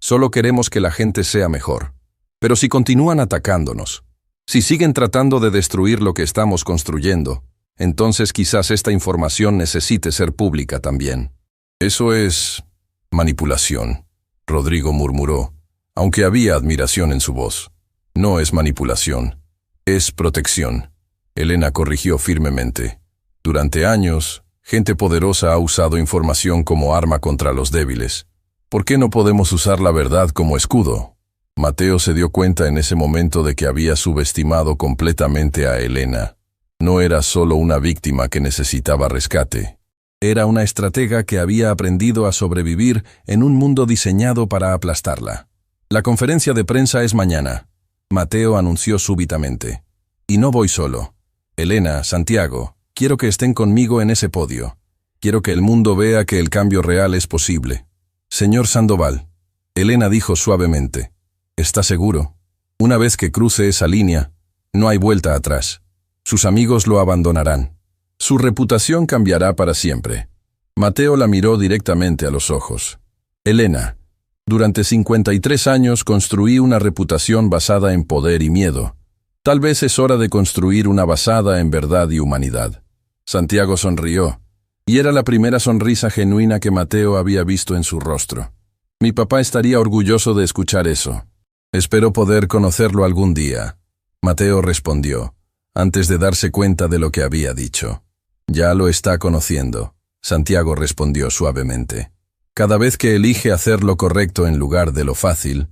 Solo queremos que la gente sea mejor. Pero si continúan atacándonos, si siguen tratando de destruir lo que estamos construyendo, entonces quizás esta información necesite ser pública también». «Eso es manipulación», Rodrigo murmuró, aunque había admiración en su voz. «No es manipulación, es protección», Elena corrigió firmemente. «Durante años, gente poderosa ha usado información como arma contra los débiles. ¿Por qué no podemos usar la verdad como escudo?» Mateo se dio cuenta en ese momento de que había subestimado completamente a Elena. No era solo una víctima que necesitaba rescate. Era una estratega que había aprendido a sobrevivir en un mundo diseñado para aplastarla. «La conferencia de prensa es mañana», Mateo anunció súbitamente. «Y no voy solo. Elena, Santiago, quiero que estén conmigo en ese podio. Quiero que el mundo vea que el cambio real es posible». «Señor Sandoval», Elena dijo suavemente, «¿está seguro? Una vez que cruce esa línea, no hay vuelta atrás. Sus amigos lo abandonarán. Su reputación cambiará para siempre». Mateo la miró directamente a los ojos. «Elena, durante 53 años construí una reputación basada en poder y miedo. Tal vez es hora de construir una basada en verdad y humanidad». Santiago sonrió. Y era la primera sonrisa genuina que Mateo había visto en su rostro. «Mi papá estaría orgulloso de escuchar eso. Espero poder conocerlo algún día», Mateo respondió, antes de darse cuenta de lo que había dicho. «Ya lo está conociendo», Santiago respondió suavemente. «Cada vez que elige hacer lo correcto en lugar de lo fácil,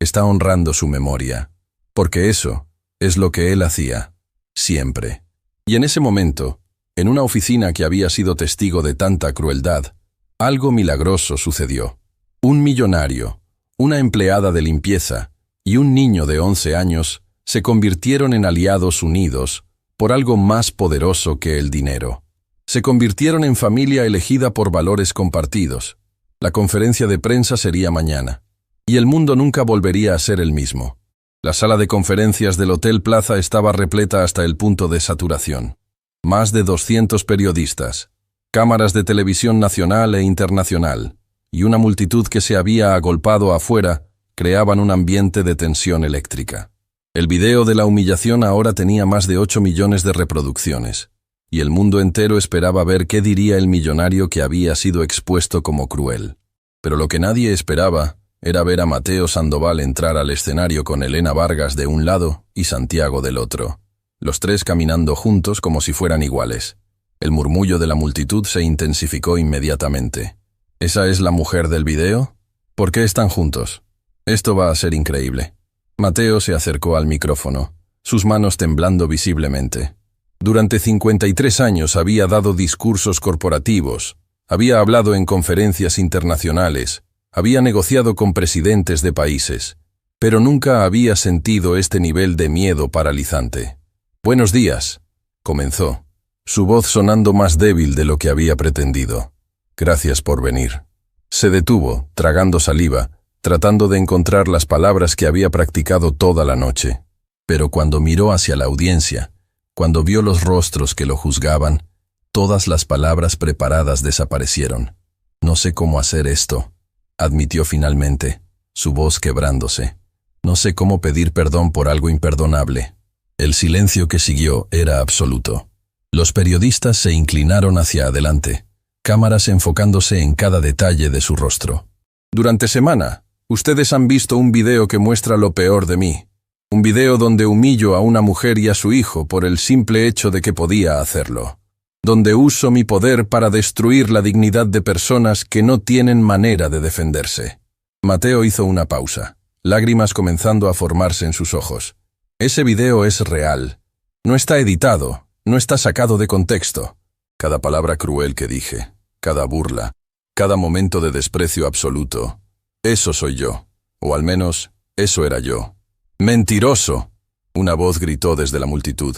está honrando su memoria. Porque eso es lo que él hacía, siempre». Y en ese momento, en una oficina que había sido testigo de tanta crueldad, algo milagroso sucedió. Un millonario, una empleada de limpieza y un niño de 11 años se convirtieron en aliados unidos por algo más poderoso que el dinero. Se convirtieron en familia elegida por valores compartidos. La conferencia de prensa sería mañana, y el mundo nunca volvería a ser el mismo. La sala de conferencias del Hotel Plaza estaba repleta hasta el punto de saturación. Más de 200 periodistas, cámaras de televisión nacional e internacional, y una multitud que se había agolpado afuera, creaban un ambiente de tensión eléctrica. El video de la humillación ahora tenía más de 8 millones de reproducciones, y el mundo entero esperaba ver qué diría el millonario que había sido expuesto como cruel. Pero lo que nadie esperaba era ver a Mateo Sandoval entrar al escenario con Elena Vargas de un lado y Santiago del otro. Los 3 caminando juntos como si fueran iguales. El murmullo de la multitud se intensificó inmediatamente. ¿Esa es la mujer del video? ¿Por qué están juntos? Esto va a ser increíble. Mateo se acercó al micrófono. sus manos temblando visiblemente. Durante 53 años había dado discursos corporativos, había hablado en conferencias internacionales, había negociado con presidentes de países, pero nunca había sentido este nivel de miedo paralizante. «Buenos días», comenzó, su voz sonando más débil de lo que había pretendido. «Gracias por venir». Se detuvo, tragando saliva, tratando de encontrar las palabras que había practicado toda la noche. Pero cuando miró hacia la audiencia, cuando vio los rostros que lo juzgaban, todas las palabras preparadas desaparecieron. «No sé cómo hacer esto», admitió finalmente, su voz quebrándose. «No sé cómo pedir perdón por algo imperdonable». El silencio que siguió era absoluto. Los periodistas se inclinaron hacia adelante, cámaras enfocándose en cada detalle de su rostro. «Durante semana, ustedes han visto un video que muestra lo peor de mí. Un video donde humillo a una mujer y a su hijo por el simple hecho de que podía hacerlo. Donde uso mi poder para destruir la dignidad de personas que no tienen manera de defenderse». Mateo hizo una pausa, lágrimas comenzando a formarse en sus ojos. «Ese video es real. No está editado, no está sacado de contexto. Cada palabra cruel que dije, cada burla, cada momento de desprecio absoluto. Eso soy yo, o al menos, eso era yo». «¡Mentiroso!», una voz gritó desde la multitud.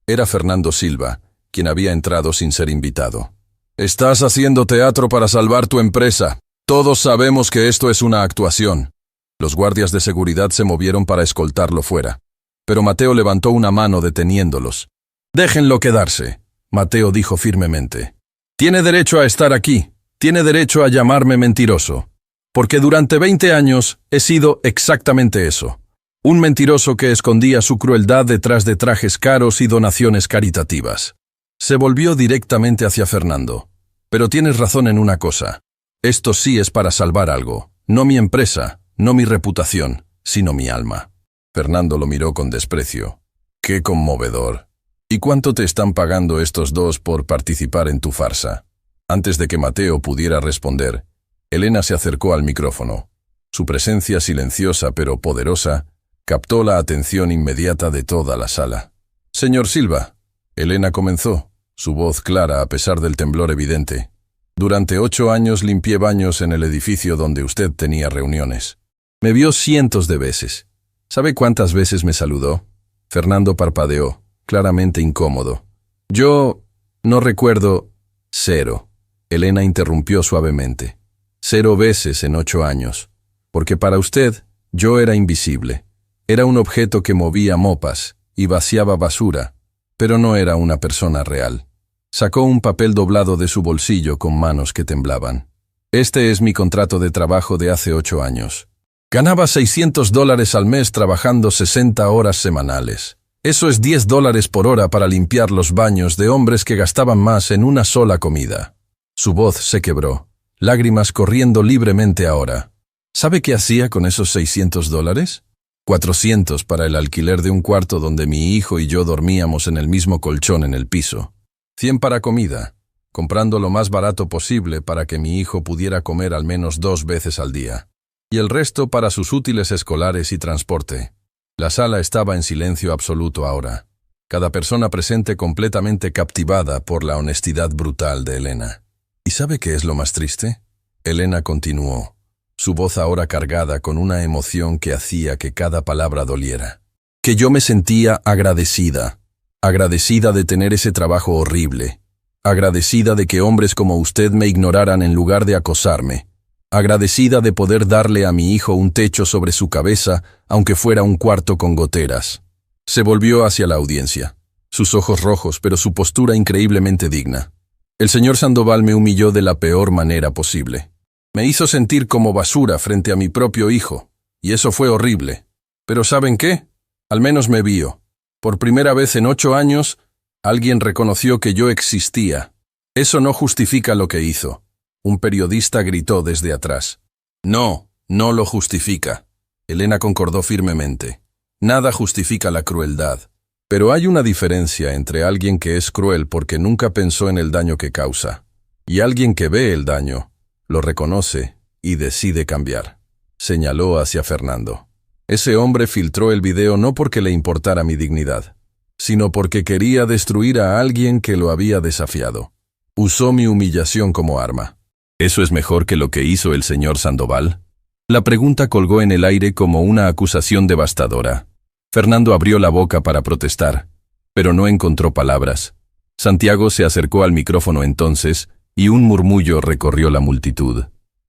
Era Fernando Silva, quien había entrado sin ser invitado. «Estás haciendo teatro para salvar tu empresa. Todos sabemos que esto es una actuación». Los guardias de seguridad se movieron para escoltarlo fuera. Pero Mateo levantó una mano deteniéndolos. «Déjenlo quedarse», Mateo dijo firmemente. «Tiene derecho a estar aquí, tiene derecho a llamarme mentiroso. Porque durante 20 años he sido exactamente eso. Un mentiroso que escondía su crueldad detrás de trajes caros y donaciones caritativas». Se volvió directamente hacia Fernando. «Pero tienes razón en una cosa. Esto sí es para salvar algo. No mi empresa, no mi reputación, sino mi alma». Fernando lo miró con desprecio. «Qué conmovedor. ¿Y cuánto te están pagando estos dos por participar en tu farsa?». Antes de que Mateo pudiera responder, Elena se acercó al micrófono. Su presencia silenciosa pero poderosa captó la atención inmediata de toda la sala. «Señor Silva», Elena comenzó, su voz clara a pesar del temblor evidente. «Durante 8 años limpié baños en el edificio donde usted tenía reuniones. Me vio cientos de veces. ¿Sabe cuántas veces me saludó?». Fernando parpadeó, claramente incómodo. «Yo no recuerdo». «0», Elena interrumpió suavemente. «0 veces en 8 años. Porque para usted, yo era invisible. Era un objeto que movía mopas y vaciaba basura, pero no era una persona real». Sacó un papel doblado de su bolsillo con manos que temblaban. «Este es mi contrato de trabajo de hace 8 años. Ganaba $600 al mes trabajando 60 horas semanales. Eso es $10 por hora para limpiar los baños de hombres que gastaban más en una sola comida». Su voz se quebró, lágrimas corriendo libremente ahora. ¿Sabe qué hacía con esos $600? 400 para el alquiler de un cuarto donde mi hijo y yo dormíamos en el mismo colchón en el piso. 100 para comida, comprando lo más barato posible para que mi hijo pudiera comer al menos 2 veces al día. Y el resto para sus útiles escolares y transporte. La sala estaba en silencio absoluto ahora. Cada persona presente completamente captivada por la honestidad brutal de Elena. ¿Y sabe qué es lo más triste?, Elena continuó, su voz ahora cargada con una emoción que hacía que cada palabra doliera. «Que yo me sentía agradecida. Agradecida de tener ese trabajo horrible. Agradecida de que hombres como usted me ignoraran en lugar de acosarme. Agradecida de poder darle a mi hijo un techo sobre su cabeza, aunque fuera un cuarto con goteras». Se volvió hacia la audiencia, sus ojos rojos, pero su postura increíblemente digna. «El señor Sandoval me humilló de la peor manera posible. Me hizo sentir como basura frente a mi propio hijo, y eso fue horrible. Pero ¿saben qué? Al menos me vio. Por primera vez en 8 años, alguien reconoció que yo existía. Eso no justifica lo que hizo». Un periodista gritó desde atrás. «No, no lo justifica». Elena concordó firmemente. «Nada justifica la crueldad. Pero hay una diferencia entre alguien que es cruel porque nunca pensó en el daño que causa, y alguien que ve el daño, lo reconoce y decide cambiar». Señaló hacia Fernando. Ese hombre filtró el video no porque le importara mi dignidad, sino porque quería destruir a alguien que lo había desafiado. Usó mi humillación como arma. ¿Eso es mejor que lo que hizo el señor Sandoval? La pregunta colgó en el aire como una acusación devastadora. Fernando abrió la boca para protestar, pero no encontró palabras. Santiago se acercó al micrófono entonces, y un murmullo recorrió la multitud.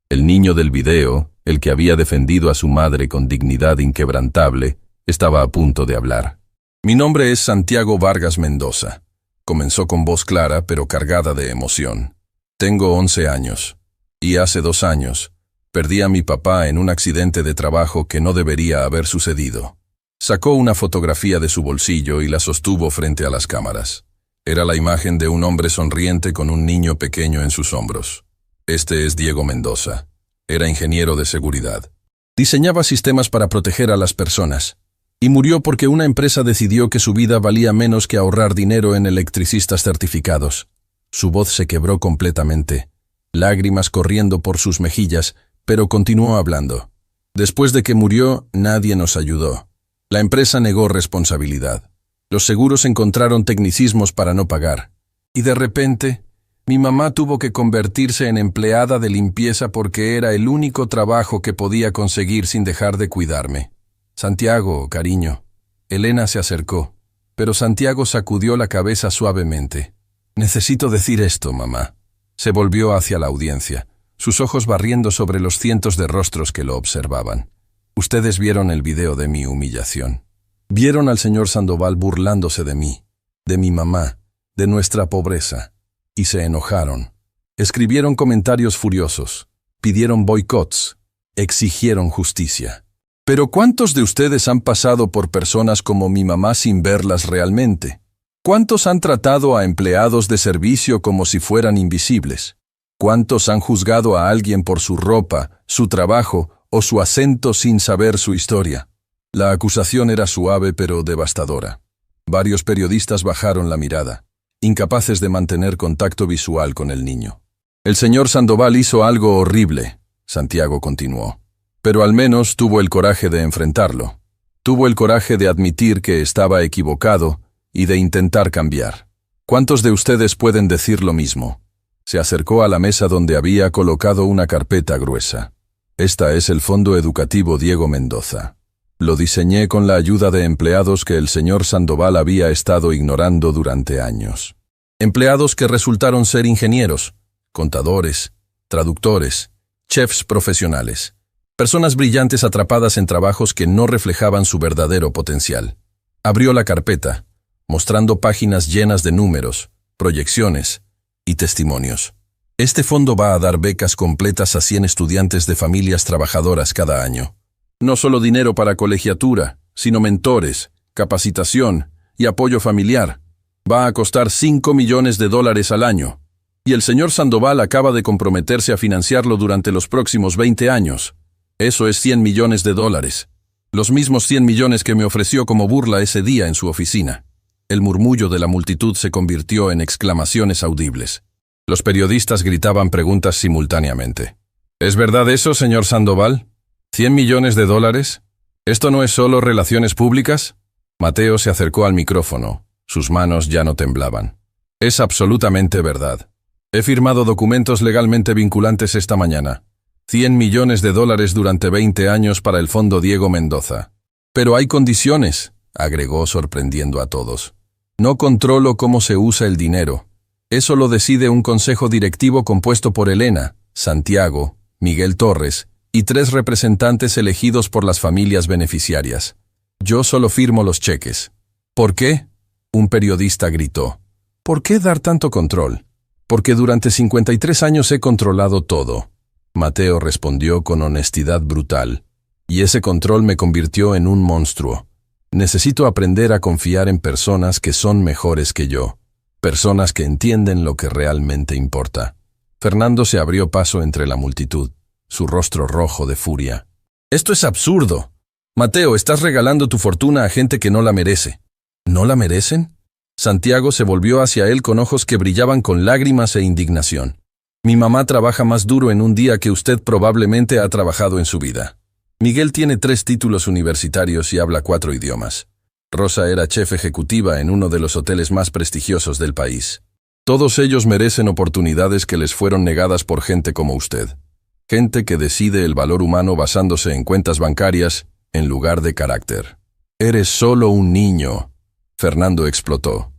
El niño del video, el que había defendido a su madre con dignidad inquebrantable, estaba a punto de hablar. Mi nombre es Santiago Vargas Mendoza. Comenzó con voz clara pero cargada de emoción. Tengo 11 años, y hace 2 años, perdí a mi papá en un accidente de trabajo que no debería haber sucedido. Sacó una fotografía de su bolsillo y la sostuvo frente a las cámaras. Era la imagen de un hombre sonriente con un niño pequeño en sus hombros. Este es Diego Mendoza. Era ingeniero de seguridad. Diseñaba sistemas para proteger a las personas. Y murió porque una empresa decidió que su vida valía menos que ahorrar dinero en electricistas certificados. Su voz se quebró completamente, lágrimas corriendo por sus mejillas, pero continuó hablando. Después de que murió, nadie nos ayudó. La empresa negó responsabilidad. Los seguros encontraron tecnicismos para no pagar. Y de repente, mi mamá tuvo que convertirse en empleada de limpieza porque era el único trabajo que podía conseguir sin dejar de cuidarme. Santiago, cariño. Elena se acercó, pero Santiago sacudió la cabeza suavemente. Necesito decir esto, mamá. Se volvió hacia la audiencia, sus ojos barriendo sobre los cientos de rostros que lo observaban. Ustedes vieron el video de mi humillación. Vieron al señor Sandoval burlándose de mí, de mi mamá, de nuestra pobreza, y se enojaron. Escribieron comentarios furiosos, pidieron boicots, exigieron justicia. Pero ¿cuántos de ustedes han pasado por personas como mi mamá sin verlas realmente? ¿Cuántos han tratado a empleados de servicio como si fueran invisibles? ¿Cuántos han juzgado a alguien por su ropa, su trabajo o su acento sin saber su historia? La acusación era suave pero devastadora. Varios periodistas bajaron la mirada, incapaces de mantener contacto visual con el niño. El señor Sandoval hizo algo horrible, Santiago continuó, pero al menos tuvo el coraje de enfrentarlo. Tuvo el coraje de admitir que estaba equivocado y de intentar cambiar. ¿Cuántos de ustedes pueden decir lo mismo? Se acercó a la mesa donde había colocado una carpeta gruesa. Esta es el Fondo Educativo Diego Mendoza. Lo diseñé con la ayuda de empleados que el señor Sandoval había estado ignorando durante años. Empleados que resultaron ser ingenieros, contadores, traductores, chefs profesionales. Personas brillantes atrapadas en trabajos que no reflejaban su verdadero potencial. Abrió la carpeta, mostrando páginas llenas de números, proyecciones y testimonios. Este fondo va a dar becas completas a 100 estudiantes de familias trabajadoras cada año. No solo dinero para colegiatura, sino mentores, capacitación y apoyo familiar. Va a costar $5 millones al año. Y el señor Sandoval acaba de comprometerse a financiarlo durante los próximos 20 años. Eso es $100 millones. Los mismos 100 millones que me ofreció como burla ese día en su oficina. El murmullo de la multitud se convirtió en exclamaciones audibles. Los periodistas gritaban preguntas simultáneamente. ¿Es verdad eso, señor Sandoval? ¿$100 millones? ¿Esto no es solo relaciones públicas? Mateo se acercó al micrófono. Sus manos ya no temblaban. Es absolutamente verdad. He firmado documentos legalmente vinculantes esta mañana. $100 millones durante 20 años para el Fondo Diego Mendoza. Pero hay condiciones, agregó sorprendiendo a todos. No controlo cómo se usa el dinero. Eso lo decide un consejo directivo compuesto por Elena, Santiago, Miguel Torres y 3 representantes elegidos por las familias beneficiarias. Yo solo firmo los cheques. ¿Por qué? Un periodista gritó. ¿Por qué dar tanto control? Porque durante 53 años he controlado todo. Mateo respondió con honestidad brutal. Y ese control me convirtió en un monstruo. Necesito aprender a confiar en personas que son mejores que yo. Personas que entienden lo que realmente importa. Fernando se abrió paso entre la multitud, su rostro rojo de furia. Esto es absurdo. Mateo, estás regalando tu fortuna a gente que no la merece. ¿No la merecen? Santiago se volvió hacia él con ojos que brillaban con lágrimas e indignación. Mi mamá trabaja más duro en un día que usted probablemente ha trabajado en su vida. Miguel tiene 3 títulos universitarios y habla 4 idiomas. Rosa era chef ejecutiva en uno de los hoteles más prestigiosos del país. Todos ellos merecen oportunidades que les fueron negadas por gente como usted. Gente que decide el valor humano basándose en cuentas bancarias en lugar de carácter. Eres solo un niño. Fernando explotó.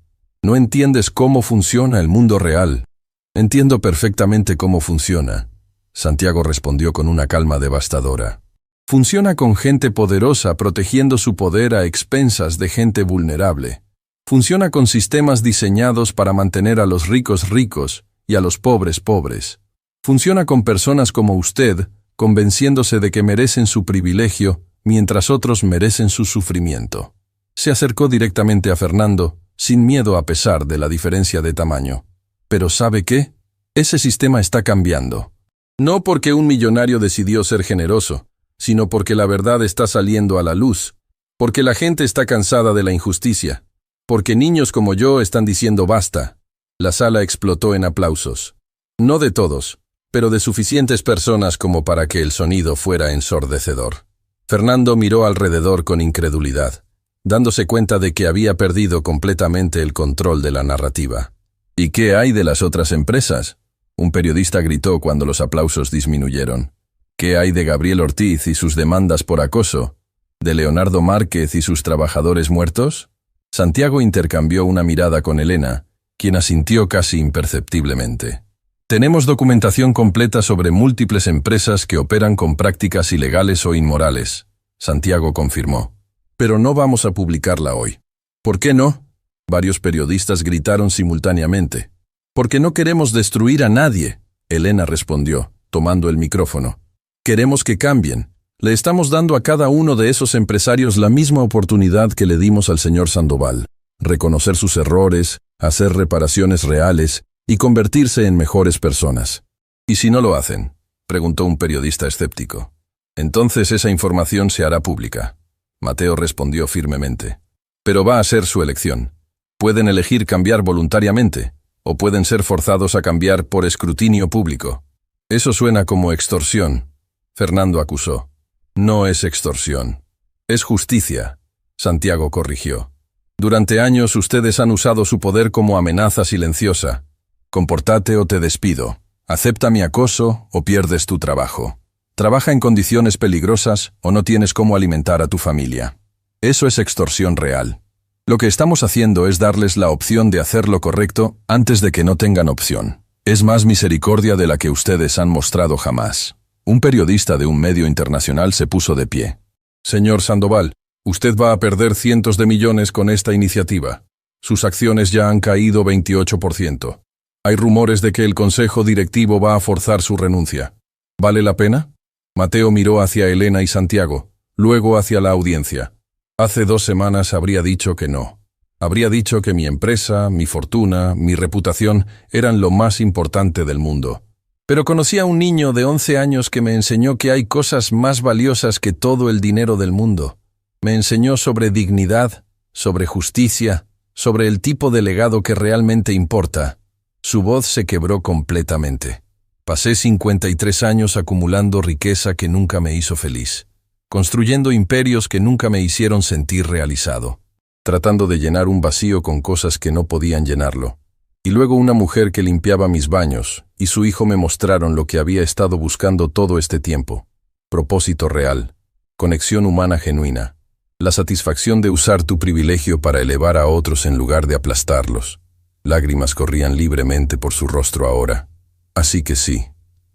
No entiendes cómo funciona el mundo real. Entiendo perfectamente cómo funciona. Santiago respondió con una calma devastadora. Funciona con gente poderosa protegiendo su poder a expensas de gente vulnerable. Funciona con sistemas diseñados para mantener a los ricos ricos y a los pobres pobres. Funciona con personas como usted, convenciéndose de que merecen su privilegio mientras otros merecen su sufrimiento. Se acercó directamente a Fernando, sin miedo a pesar de la diferencia de tamaño. Pero ¿sabe qué? Ese sistema está cambiando. No porque un millonario decidió ser generoso, sino porque la verdad está saliendo a la luz, porque la gente está cansada de la injusticia, porque niños como yo están diciendo basta. La sala explotó en aplausos. No de todos, pero de suficientes personas como para que el sonido fuera ensordecedor. Fernando miró alrededor con incredulidad, dándose cuenta de que había perdido completamente el control de la narrativa. ¿Y qué hay de las otras empresas?, un periodista gritó cuando los aplausos disminuyeron. ¿Qué hay de Gabriel Ortiz y sus demandas por acoso? ¿De Leonardo Márquez y sus trabajadores muertos? Santiago intercambió una mirada con Elena, quien asintió casi imperceptiblemente. Tenemos documentación completa sobre múltiples empresas que operan con prácticas ilegales o inmorales, Santiago confirmó. Pero no vamos a publicarla hoy. ¿Por qué no? Varios periodistas gritaron simultáneamente. Porque no queremos destruir a nadie, Elena respondió, tomando el micrófono. Queremos que cambien. Le estamos dando a cada uno de esos empresarios la misma oportunidad que le dimos al señor Sandoval. Reconocer sus errores, hacer reparaciones reales y convertirse en mejores personas. ¿Y si no lo hacen?, preguntó un periodista escéptico. Entonces esa información se hará pública. Mateo respondió firmemente. Pero va a ser su elección. Pueden elegir cambiar voluntariamente, o pueden ser forzados a cambiar por escrutinio público. Eso suena como extorsión, Fernando acusó. No es extorsión. Es justicia, Santiago corrigió. Durante años ustedes han usado su poder como amenaza silenciosa. Compórtate o te despido. Acepta mi acoso o pierdes tu trabajo. Trabaja en condiciones peligrosas o no tienes cómo alimentar a tu familia. Eso es extorsión real. Lo que estamos haciendo es darles la opción de hacer lo correcto antes de que no tengan opción. Es más misericordia de la que ustedes han mostrado jamás. Un periodista de un medio internacional se puso de pie. Señor Sandoval, usted va a perder cientos de millones con esta iniciativa. Sus acciones ya han caído 28%. Hay rumores de que el consejo directivo va a forzar su renuncia. ¿Vale la pena? Mateo miró hacia Elena y Santiago, luego hacia la audiencia. Hace 2 semanas habría dicho que no. Habría dicho que mi empresa, mi fortuna, mi reputación eran lo más importante del mundo. Pero conocí a un niño de 11 años que me enseñó que hay cosas más valiosas que todo el dinero del mundo. Me enseñó sobre dignidad, sobre justicia, sobre el tipo de legado que realmente importa. Su voz se quebró completamente. Pasé 53 años acumulando riqueza que nunca me hizo feliz, construyendo imperios que nunca me hicieron sentir realizado, tratando de llenar un vacío con cosas que no podían llenarlo. Y luego una mujer que limpiaba mis baños, y su hijo me mostraron lo que había estado buscando todo este tiempo. Propósito real, conexión humana genuina, la satisfacción de usar tu privilegio para elevar a otros en lugar de aplastarlos. Lágrimas corrían libremente por su rostro ahora. Así que sí,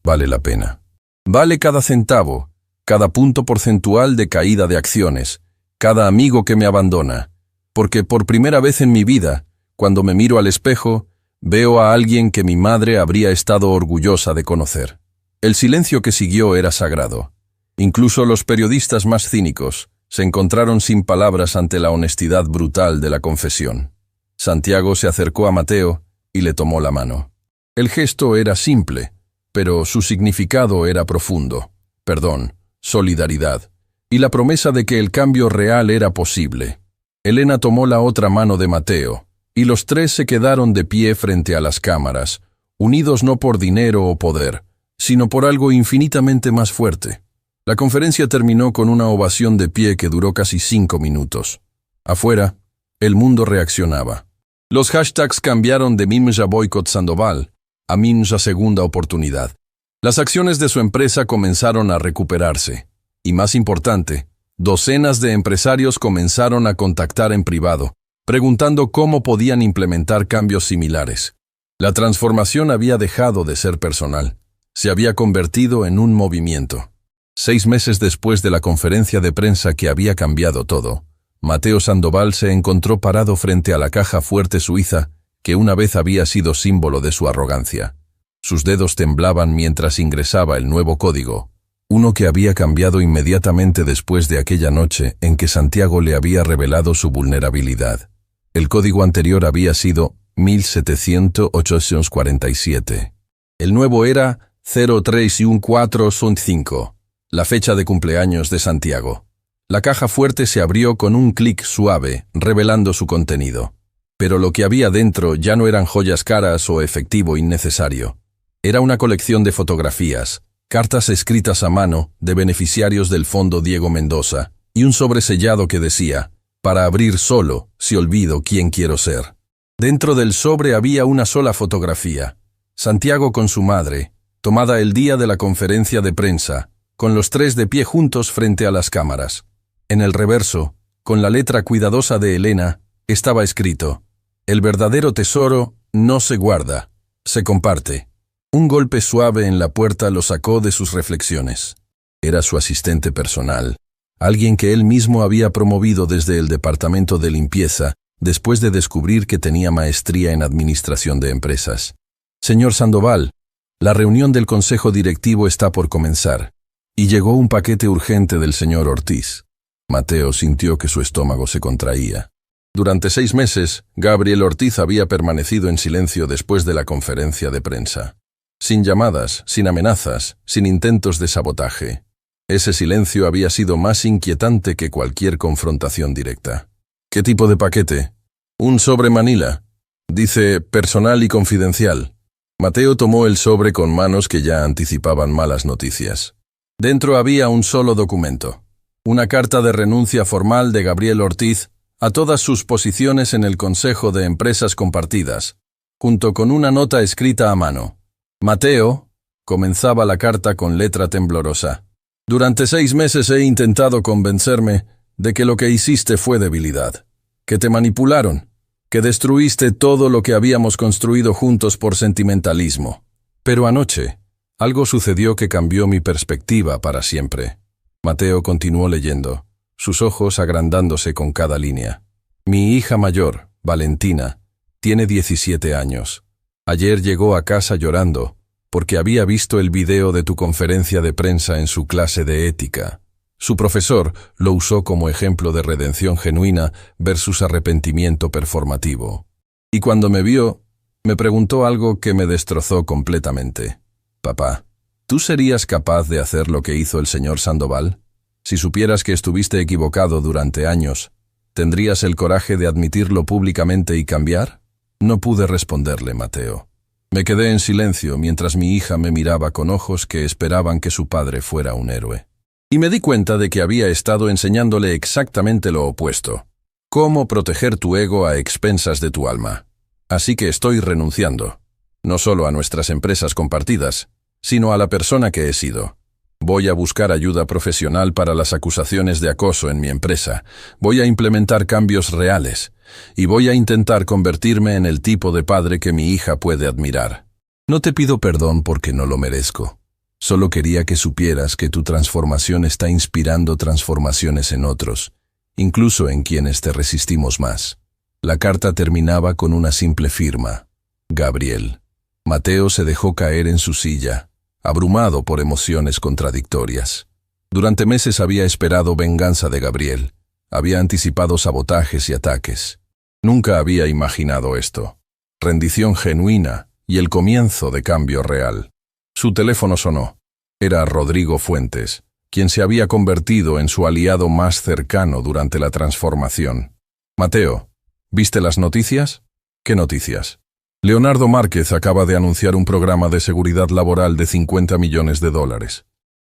vale la pena. Vale cada centavo, cada punto porcentual de caída de acciones, cada amigo que me abandona, porque por primera vez en mi vida, cuando me miro al espejo, veo a alguien que mi madre habría estado orgullosa de conocer. El silencio que siguió era sagrado. Incluso los periodistas más cínicos se encontraron sin palabras ante la honestidad brutal de la confesión. Santiago se acercó a Mateo y le tomó la mano. El gesto era simple, pero su significado era profundo. Perdón, solidaridad, y la promesa de que el cambio real era posible. Elena tomó la otra mano de Mateo, y los 3 se quedaron de pie frente a las cámaras, unidos no por dinero o poder, sino por algo infinitamente más fuerte: La conferencia terminó con una ovación de pie que duró casi 5 minutos. Afuera, el mundo reaccionaba. Los hashtags cambiaron de Minja Boycott Sandoval a Minja Segunda Oportunidad. Las acciones de su empresa comenzaron a recuperarse. Y más importante, docenas de empresarios comenzaron a contactar en privado, preguntando cómo podían implementar cambios similares. La transformación había dejado de ser personal. Se había convertido en un movimiento. 6 meses después de la conferencia de prensa que había cambiado todo, Mateo Sandoval se encontró parado frente a la caja fuerte suiza que una vez había sido símbolo de su arrogancia. Sus dedos temblaban mientras ingresaba el nuevo código, uno que había cambiado inmediatamente después de aquella noche en que Santiago le había revelado su vulnerabilidad. El código anterior había sido 1747. El nuevo era 031415, la fecha de cumpleaños de Santiago. La caja fuerte se abrió con un clic suave, revelando su contenido. Pero lo que había dentro ya no eran joyas caras o efectivo innecesario. Era una colección de fotografías, cartas escritas a mano de beneficiarios del Fondo Diego Mendoza y un sobresellado que decía, para abrir solo, si olvido quién quiero ser. Dentro del sobre había una sola fotografía, Santiago con su madre, tomada el día de la conferencia de prensa, con los 3 de pie juntos frente a las cámaras. En el reverso, con la letra cuidadosa de Elena, estaba escrito, el verdadero tesoro no se guarda, se comparte. Un golpe suave en la puerta lo sacó de sus reflexiones. Era su asistente personal, alguien que él mismo había promovido desde el departamento de limpieza, después de descubrir que tenía maestría en administración de empresas. Señor Sandoval, la reunión del consejo directivo está por comenzar. Y llegó un paquete urgente del señor Ortiz. Mateo sintió que su estómago se contraía. Durante 6 meses, Gabriel Ortiz había permanecido en silencio después de la conferencia de prensa. Sin llamadas, sin amenazas, sin intentos de sabotaje. Ese silencio había sido más inquietante que cualquier confrontación directa. ¿Qué tipo de paquete? Un sobre Manila. Dice personal y confidencial. Mateo tomó el sobre con manos que ya anticipaban malas noticias. Dentro había un solo documento. Una carta de renuncia formal de Gabriel Ortiz a todas sus posiciones en el Consejo de Empresas Compartidas, junto con una nota escrita a mano. Mateo, comenzaba la carta con letra temblorosa. Durante 6 meses he intentado convencerme de que lo que hiciste fue debilidad, que te manipularon, que destruiste todo lo que habíamos construido juntos por sentimentalismo. Pero anoche, algo sucedió que cambió mi perspectiva para siempre. Mateo continuó leyendo, sus ojos agrandándose con cada línea. Mi hija mayor, Valentina, tiene 17 años. Ayer llegó a casa llorando, porque había visto el video de tu conferencia de prensa en su clase de ética. Su profesor lo usó como ejemplo de redención genuina versus arrepentimiento performativo. Y cuando me vio, me preguntó algo que me destrozó completamente. Papá, ¿tú serías capaz de hacer lo que hizo el señor Sandoval? Si supieras que estuviste equivocado durante años, ¿tendrías el coraje de admitirlo públicamente y cambiar? No pude responderle, Mateo. Me quedé en silencio mientras mi hija me miraba con ojos que esperaban que su padre fuera un héroe. Y me di cuenta de que había estado enseñándole exactamente lo opuesto. Cómo proteger tu ego a expensas de tu alma. Así que estoy renunciando. No solo a nuestras empresas compartidas, sino a la persona que he sido. Voy a buscar ayuda profesional para las acusaciones de acoso en mi empresa. Voy a implementar cambios reales. Y voy a intentar convertirme en el tipo de padre que mi hija puede admirar. No te pido perdón porque no lo merezco. Solo quería que supieras que tu transformación está inspirando transformaciones en otros, incluso en quienes te resistimos más. La carta terminaba con una simple firma. Gabriel. Mateo se dejó caer en su silla, abrumado por emociones contradictorias. Durante meses había esperado venganza de Gabriel. Había anticipado sabotajes y ataques. Nunca había imaginado esto. Rendición genuina y el comienzo de cambio real. Su teléfono sonó. Era Rodrigo Fuentes, quien se había convertido en su aliado más cercano durante la transformación. Mateo, ¿viste las noticias? ¿Qué noticias? Leonardo Márquez acaba de anunciar un programa de seguridad laboral de $50 millones.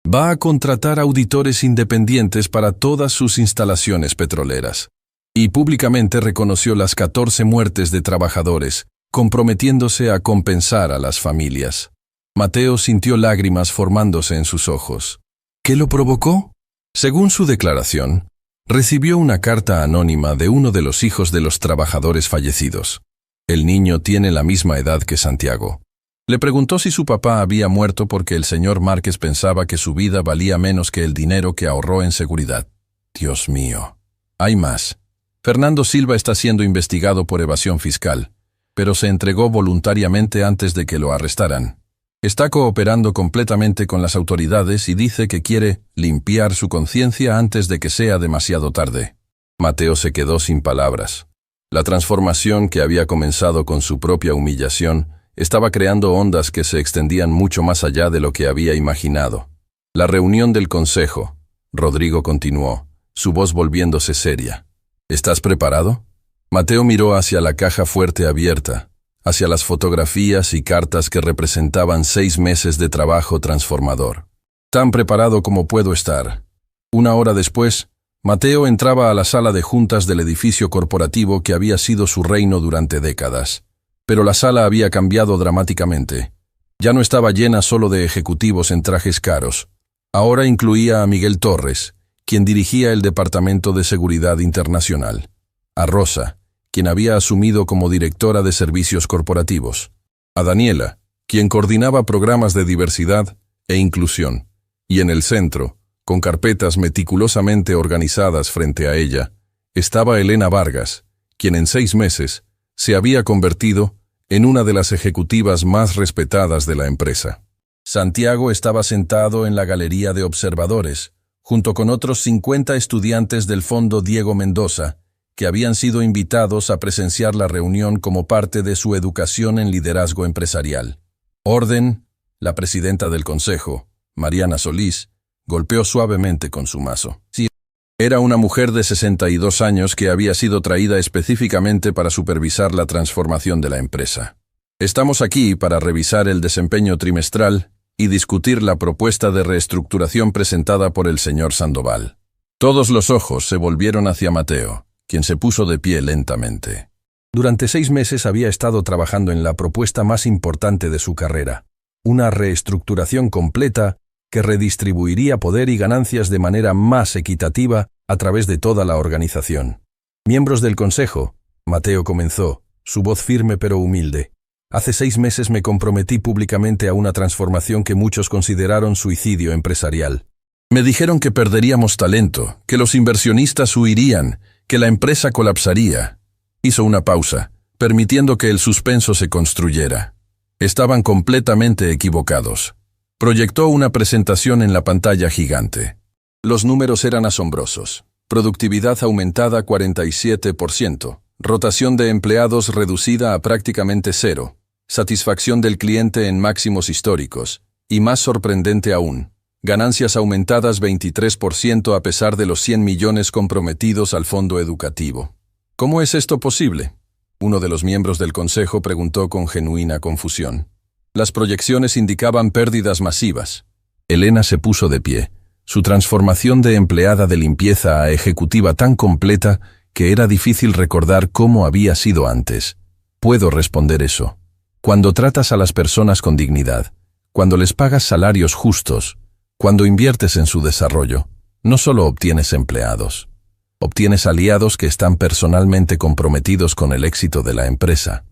Va a contratar auditores independientes para todas sus instalaciones petroleras. Y públicamente reconoció las 14 muertes de trabajadores, comprometiéndose a compensar a las familias. Mateo sintió lágrimas formándose en sus ojos. ¿Qué lo provocó? Según su declaración, recibió una carta anónima de uno de los hijos de los trabajadores fallecidos. El niño tiene la misma edad que Santiago. Le preguntó si su papá había muerto porque el señor Márquez pensaba que su vida valía menos que el dinero que ahorró en seguridad. Dios mío. Hay más. Fernando Silva está siendo investigado por evasión fiscal, pero se entregó voluntariamente antes de que lo arrestaran. Está cooperando completamente con las autoridades y dice que quiere limpiar su conciencia antes de que sea demasiado tarde. Mateo se quedó sin palabras. La transformación que había comenzado con su propia humillación estaba creando ondas que se extendían mucho más allá de lo que había imaginado. La reunión del consejo. Rodrigo continuó, su voz volviéndose seria. ¿Estás preparado? Mateo miró hacia la caja fuerte abierta, hacia las fotografías y cartas que representaban 6 meses de trabajo transformador. Tan preparado como puedo estar. 1 hora después, Mateo entraba a la sala de juntas del edificio corporativo que había sido su reino durante décadas. Pero la sala había cambiado dramáticamente. Ya no estaba llena solo de ejecutivos en trajes caros. Ahora incluía a Miguel Torres, quien dirigía el Departamento de Seguridad Internacional, a Rosa, quien había asumido como directora de servicios corporativos, a Daniela, quien coordinaba programas de diversidad e inclusión, y en el centro, con carpetas meticulosamente organizadas frente a ella, estaba Elena Vargas, quien en 6 meses se había convertido en una de las ejecutivas más respetadas de la empresa. Santiago estaba sentado en la galería de observadores, junto con otros 50 estudiantes del Fondo Diego Mendoza, que habían sido invitados a presenciar la reunión como parte de su educación en liderazgo empresarial. Orden, la presidenta del consejo, Mariana Solís, golpeó suavemente con su mazo. Sí, era una mujer de 62 años que había sido traída específicamente para supervisar la transformación de la empresa. Estamos aquí para revisar el desempeño trimestral y discutir la propuesta de reestructuración presentada por el señor Sandoval. Todos los ojos se volvieron hacia Mateo, quien se puso de pie lentamente. Durante 6 meses había estado trabajando en la propuesta más importante de su carrera, una reestructuración completa que redistribuiría poder y ganancias de manera más equitativa a través de toda la organización. Miembros del consejo, Mateo comenzó, su voz firme pero humilde. Hace 6 meses me comprometí públicamente a una transformación que muchos consideraron suicidio empresarial. Me dijeron que perderíamos talento, que los inversionistas huirían, que la empresa colapsaría. Hizo una pausa, permitiendo que el suspenso se construyera. Estaban completamente equivocados. Proyectó una presentación en la pantalla gigante. Los números eran asombrosos. Productividad aumentada 47%, rotación de empleados reducida a prácticamente 0, satisfacción del cliente en máximos históricos, y más sorprendente aún, ganancias aumentadas 23% a pesar de los 100 millones comprometidos al fondo educativo. ¿Cómo es esto posible? Uno de los miembros del consejo preguntó con genuina confusión. Las proyecciones indicaban pérdidas masivas. Elena se puso de pie. Su transformación de empleada de limpieza a ejecutiva tan completa que era difícil recordar cómo había sido antes. Puedo responder eso. Cuando tratas a las personas con dignidad, cuando les pagas salarios justos, cuando inviertes en su desarrollo, no solo obtienes empleados, obtienes aliados que están personalmente comprometidos con el éxito de la empresa.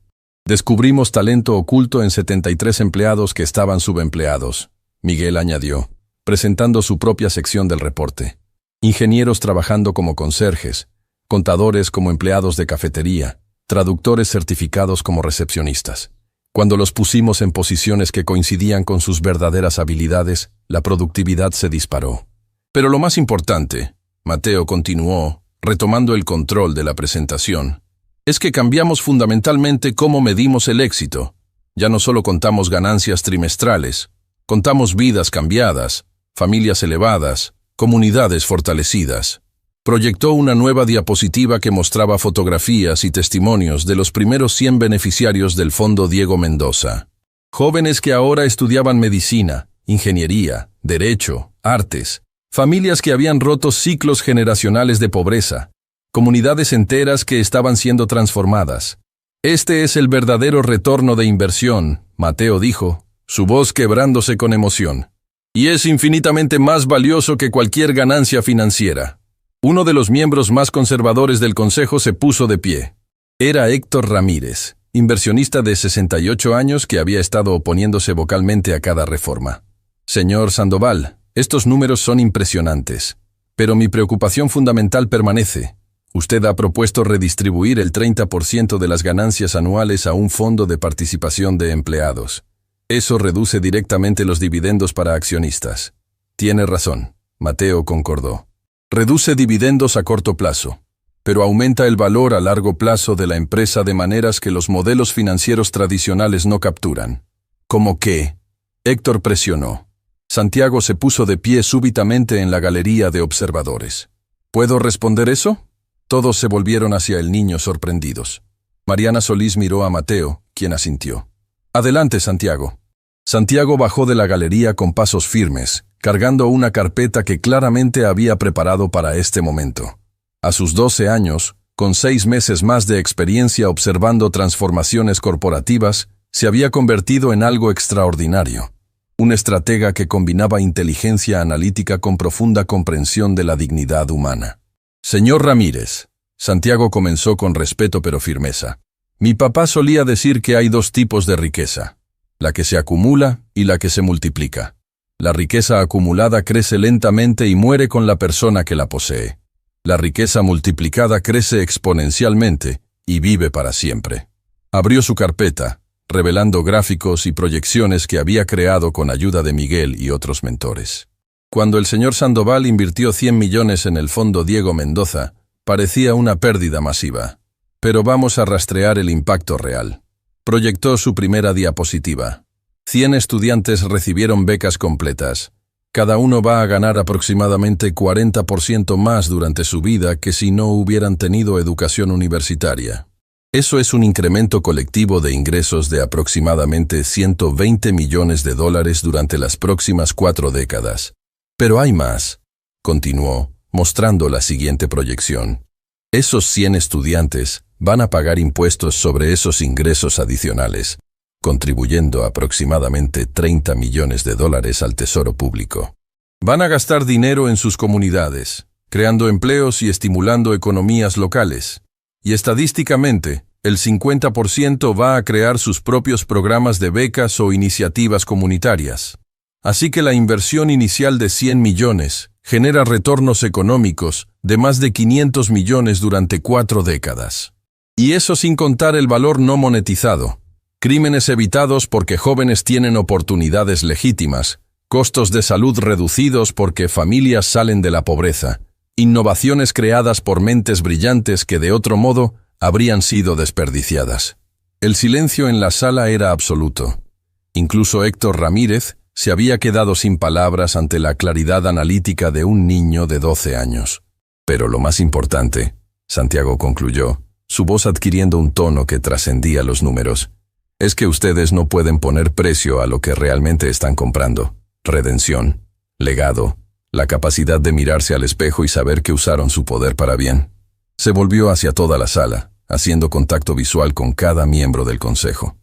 Descubrimos talento oculto en 73 empleados que estaban subempleados, Miguel añadió, presentando su propia sección del reporte. Ingenieros trabajando como conserjes, contadores como empleados de cafetería, traductores certificados como recepcionistas. Cuando los pusimos en posiciones que coincidían con sus verdaderas habilidades, la productividad se disparó. Pero lo más importante, Mateo continuó, retomando el control de la presentación, es que cambiamos fundamentalmente cómo medimos el éxito. Ya no solo contamos ganancias trimestrales, contamos vidas cambiadas, familias elevadas, comunidades fortalecidas. Proyectó una nueva diapositiva que mostraba fotografías y testimonios de los primeros 100 beneficiarios del Fondo Diego Mendoza. Jóvenes que ahora estudiaban medicina, ingeniería, derecho, artes, familias que habían roto ciclos generacionales de pobreza, comunidades enteras que estaban siendo transformadas. Este es el verdadero retorno de inversión, Mateo dijo, su voz quebrándose con emoción. Y es infinitamente más valioso que cualquier ganancia financiera. Uno de los miembros más conservadores del consejo se puso de pie. Era Héctor Ramírez, inversionista de 68 años que había estado oponiéndose vocalmente a cada reforma. Señor Sandoval, estos números son impresionantes, pero mi preocupación fundamental permanece. Usted ha propuesto redistribuir el 30% de las ganancias anuales a un fondo de participación de empleados. Eso reduce directamente los dividendos para accionistas. Tiene razón, Mateo concordó. Reduce dividendos a corto plazo, pero aumenta el valor a largo plazo de la empresa de maneras que los modelos financieros tradicionales no capturan. ¿Cómo qué? Héctor presionó. Santiago se puso de pie súbitamente en la galería de observadores. ¿Puedo responder eso? Todos se volvieron hacia el niño sorprendidos. Mariana Solís miró a Mateo, quien asintió. Adelante, Santiago. Santiago bajó de la galería con pasos firmes, cargando una carpeta que claramente había preparado para este momento. A sus 12 años, con 6 meses más de experiencia observando transformaciones corporativas, se había convertido en algo extraordinario. Un estratega que combinaba inteligencia analítica con profunda comprensión de la dignidad humana. Señor Ramírez, Santiago comenzó con respeto pero firmeza. Mi papá solía decir que hay 2 tipos de riqueza, la que se acumula y la que se multiplica. La riqueza acumulada crece lentamente y muere con la persona que la posee. La riqueza multiplicada crece exponencialmente y vive para siempre. Abrió su carpeta, revelando gráficos y proyecciones que había creado con ayuda de Miguel y otros mentores. Cuando el señor Sandoval invirtió 100 millones en el fondo Diego Mendoza, parecía una pérdida masiva. Pero vamos a rastrear el impacto real. Proyectó su primera diapositiva. 100 estudiantes recibieron becas completas. Cada uno va a ganar aproximadamente 40% más durante su vida que si no hubieran tenido educación universitaria. Eso es un incremento colectivo de ingresos de aproximadamente 120 millones de dólares durante las próximas 4 décadas. Pero hay más, continuó, mostrando la siguiente proyección. Esos 100 estudiantes van a pagar impuestos sobre esos ingresos adicionales, contribuyendo aproximadamente 30 millones de dólares al tesoro público. Van a gastar dinero en sus comunidades, creando empleos y estimulando economías locales. Y estadísticamente, el 50% va a crear sus propios programas de becas o iniciativas comunitarias. Así que la inversión inicial de 100 millones genera retornos económicos de más de 500 millones durante 4 décadas. Y eso sin contar el valor no monetizado. Crímenes evitados porque jóvenes tienen oportunidades legítimas, costos de salud reducidos porque familias salen de la pobreza, innovaciones creadas por mentes brillantes que de otro modo habrían sido desperdiciadas. El silencio en la sala era absoluto. Incluso Héctor Ramírez se había quedado sin palabras ante la claridad analítica de un niño de 12 años. Pero lo más importante, Santiago concluyó, su voz adquiriendo un tono que trascendía los números, es que ustedes no pueden poner precio a lo que realmente están comprando. Redención, legado, la capacidad de mirarse al espejo y saber que usaron su poder para bien. Se volvió hacia toda la sala, haciendo contacto visual con cada miembro del consejo.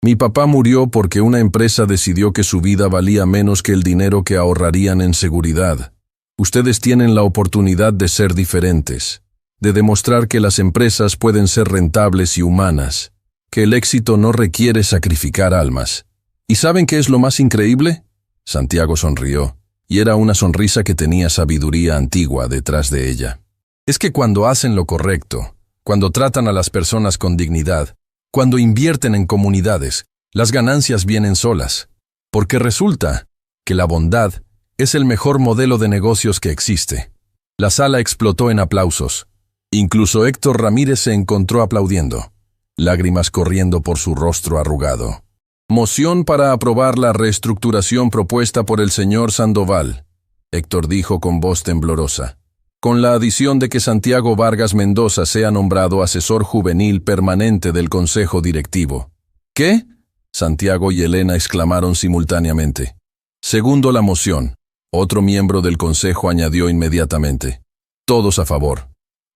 Mi papá murió porque una empresa decidió que su vida valía menos que el dinero que ahorrarían en seguridad. Ustedes tienen la oportunidad de ser diferentes, de demostrar que las empresas pueden ser rentables y humanas, que el éxito no requiere sacrificar almas. ¿Y saben qué es lo más increíble? Santiago sonrió, y era una sonrisa que tenía sabiduría antigua detrás de ella. Es que cuando hacen lo correcto, cuando tratan a las personas con dignidad, cuando invierten en comunidades, las ganancias vienen solas, porque resulta que la bondad es el mejor modelo de negocios que existe. La sala explotó en aplausos. Incluso Héctor Ramírez se encontró aplaudiendo, lágrimas corriendo por su rostro arrugado. Moción para aprobar la reestructuración propuesta por el señor Sandoval, Héctor dijo con voz temblorosa, con la adición de que Santiago Vargas Mendoza sea nombrado asesor juvenil permanente del Consejo Directivo. ¿Qué? Santiago y Elena exclamaron simultáneamente. Segundo la moción. Otro miembro del consejo añadió inmediatamente: todos a favor.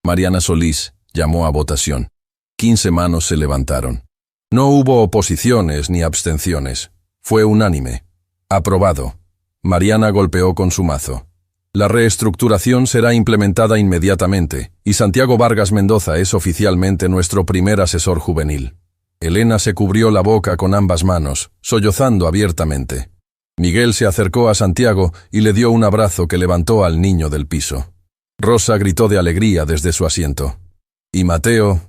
Mariana Solís llamó a votación. 15 manos se levantaron. No hubo oposiciones ni abstenciones. Fue unánime. Aprobado. Mariana golpeó con su mazo. La reestructuración será implementada inmediatamente, y Santiago Vargas Mendoza es oficialmente nuestro primer asesor juvenil. Elena se cubrió la boca con ambas manos, sollozando abiertamente. Miguel se acercó a Santiago y le dio un abrazo que levantó al niño del piso. Rosa gritó de alegría desde su asiento. ¿Y Mateo?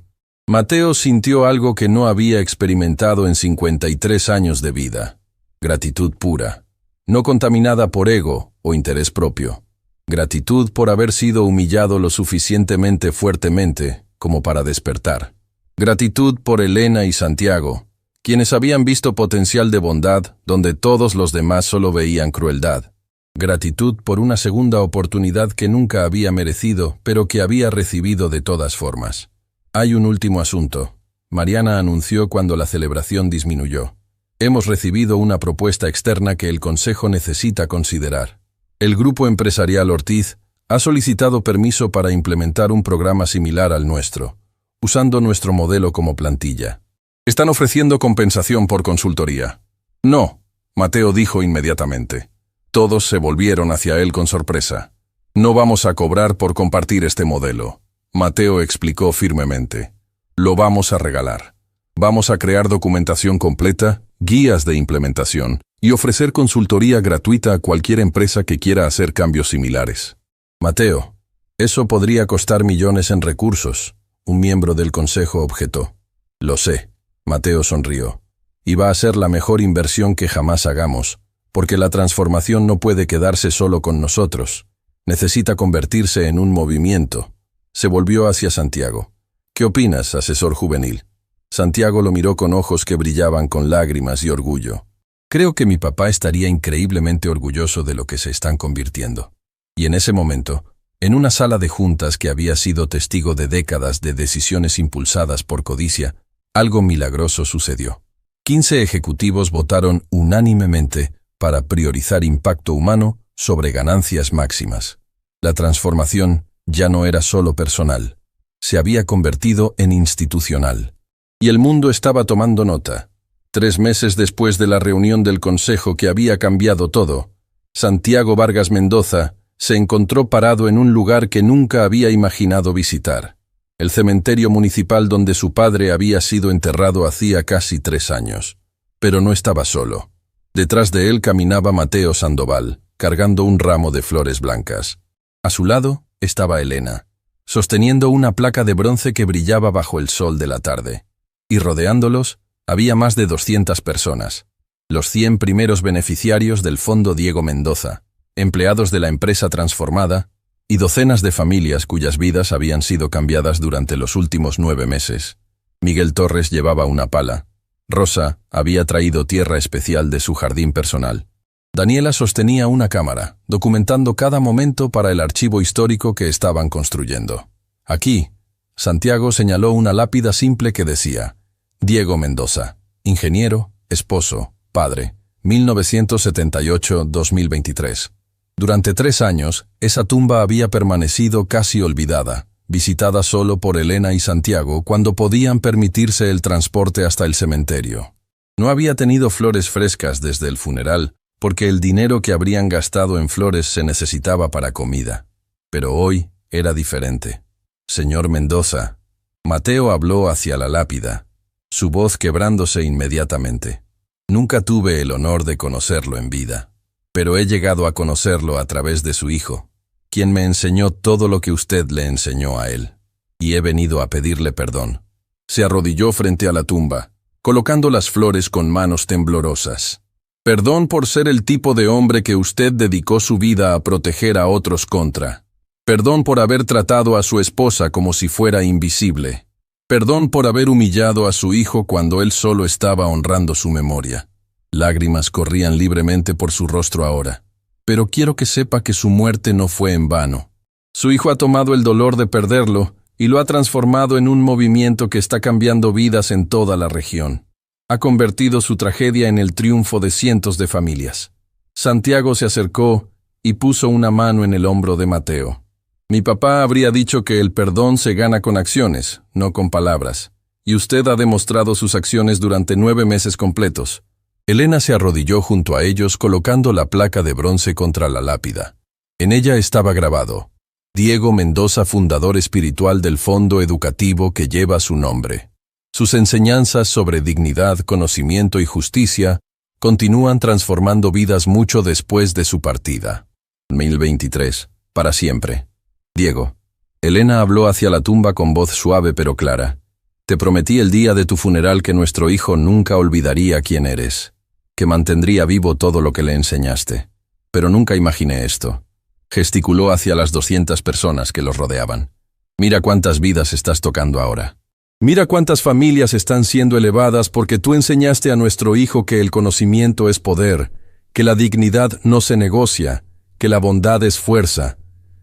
Mateo sintió algo que no había experimentado en 53 años de vida. Gratitud pura, no contaminada por ego o interés propio. Gratitud por haber sido humillado lo suficientemente fuertemente como para despertar. Gratitud por Elena y Santiago, quienes habían visto potencial de bondad donde todos los demás solo veían crueldad. Gratitud por una segunda oportunidad que nunca había merecido, pero que había recibido de todas formas. Hay un último asunto. Mariana anunció cuando la celebración disminuyó. Hemos recibido una propuesta externa que el Consejo necesita considerar. El Grupo Empresarial Ortiz ha solicitado permiso para implementar un programa similar al nuestro, usando nuestro modelo como plantilla. Están ofreciendo compensación por consultoría. No, Mateo dijo inmediatamente. Todos se volvieron hacia él con sorpresa. No vamos a cobrar por compartir este modelo. Mateo explicó firmemente. Lo vamos a regalar. Vamos a crear documentación completa, guías de implementación y ofrecer consultoría gratuita a cualquier empresa que quiera hacer cambios similares. Mateo, eso podría costar millones en recursos, un miembro del consejo objetó. Lo sé, Mateo sonrió. Y va a ser la mejor inversión que jamás hagamos, porque la transformación no puede quedarse solo con nosotros. Necesita convertirse en un movimiento. Se volvió hacia Santiago. ¿Qué opinas, asesor juvenil? Santiago lo miró con ojos que brillaban con lágrimas y orgullo. Creo que mi papá estaría increíblemente orgulloso de lo que se están convirtiendo. Y en ese momento, en una sala de juntas que había sido testigo de décadas de decisiones impulsadas por codicia, algo milagroso sucedió. 15 ejecutivos votaron unánimemente para priorizar impacto humano sobre ganancias máximas. La transformación ya no era solo personal, se había convertido en institucional. Y el mundo estaba tomando nota. 3 meses después de la reunión del Consejo que había cambiado todo, Santiago Vargas Mendoza se encontró parado en un lugar que nunca había imaginado visitar, el cementerio municipal donde su padre había sido enterrado hacía casi 3 años. Pero no estaba solo. Detrás de él caminaba Mateo Sandoval, cargando un ramo de flores blancas. A su lado estaba Elena, sosteniendo una placa de bronce que brillaba bajo el sol de la tarde. Y rodeándolos, había más de 200 personas. Los 100 primeros beneficiarios del Fondo Diego Mendoza, empleados de la empresa transformada, y docenas de familias cuyas vidas habían sido cambiadas durante los últimos 9 meses. Miguel Torres llevaba una pala. Rosa había traído tierra especial de su jardín personal. Daniela sostenía una cámara, documentando cada momento para el archivo histórico que estaban construyendo. Aquí, Santiago señaló una lápida simple que decía: Diego Mendoza, ingeniero, esposo, padre, 1978-2023. Durante 3 años, esa tumba había permanecido casi olvidada, visitada solo por Elena y Santiago cuando podían permitirse el transporte hasta el cementerio. No había tenido flores frescas desde el funeral, porque el dinero que habrían gastado en flores se necesitaba para comida. Pero hoy era diferente. Señor Mendoza, Mateo habló hacia la lápida, su voz quebrándose inmediatamente. Nunca tuve el honor de conocerlo en vida, pero he llegado a conocerlo a través de su hijo, quien me enseñó todo lo que usted le enseñó a él, y he venido a pedirle perdón. Se arrodilló frente a la tumba, colocando las flores con manos temblorosas. Perdón por ser el tipo de hombre que usted dedicó su vida a proteger a otros contra. Perdón por haber tratado a su esposa como si fuera invisible. Perdón por haber humillado a su hijo cuando él solo estaba honrando su memoria. Lágrimas corrían libremente por su rostro ahora. Pero quiero que sepa que su muerte no fue en vano. Su hijo ha tomado el dolor de perderlo y lo ha transformado en un movimiento que está cambiando vidas en toda la región. Ha convertido su tragedia en el triunfo de cientos de familias. Santiago se acercó y puso una mano en el hombro de Mateo. Mi papá habría dicho que el perdón se gana con acciones, no con palabras, y usted ha demostrado sus acciones durante 9 meses completos. Elena se arrodilló junto a ellos colocando la placa de bronce contra la lápida. En ella estaba grabado: Diego Mendoza, fundador espiritual del fondo educativo que lleva su nombre. Sus enseñanzas sobre dignidad, conocimiento y justicia continúan transformando vidas mucho después de su partida. 2023, para siempre. Diego. Elena habló hacia la tumba con voz suave pero clara. Te prometí el día de tu funeral que nuestro hijo nunca olvidaría quién eres, que mantendría vivo todo lo que le enseñaste. Pero nunca imaginé esto. Gesticuló hacia las 200 personas que los rodeaban. Mira cuántas vidas estás tocando ahora. Mira cuántas familias están siendo elevadas porque tú enseñaste a nuestro hijo que el conocimiento es poder, que la dignidad no se negocia, que la bondad es fuerza.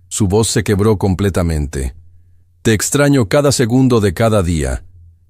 Su voz se quebró completamente. Te extraño cada segundo de cada día.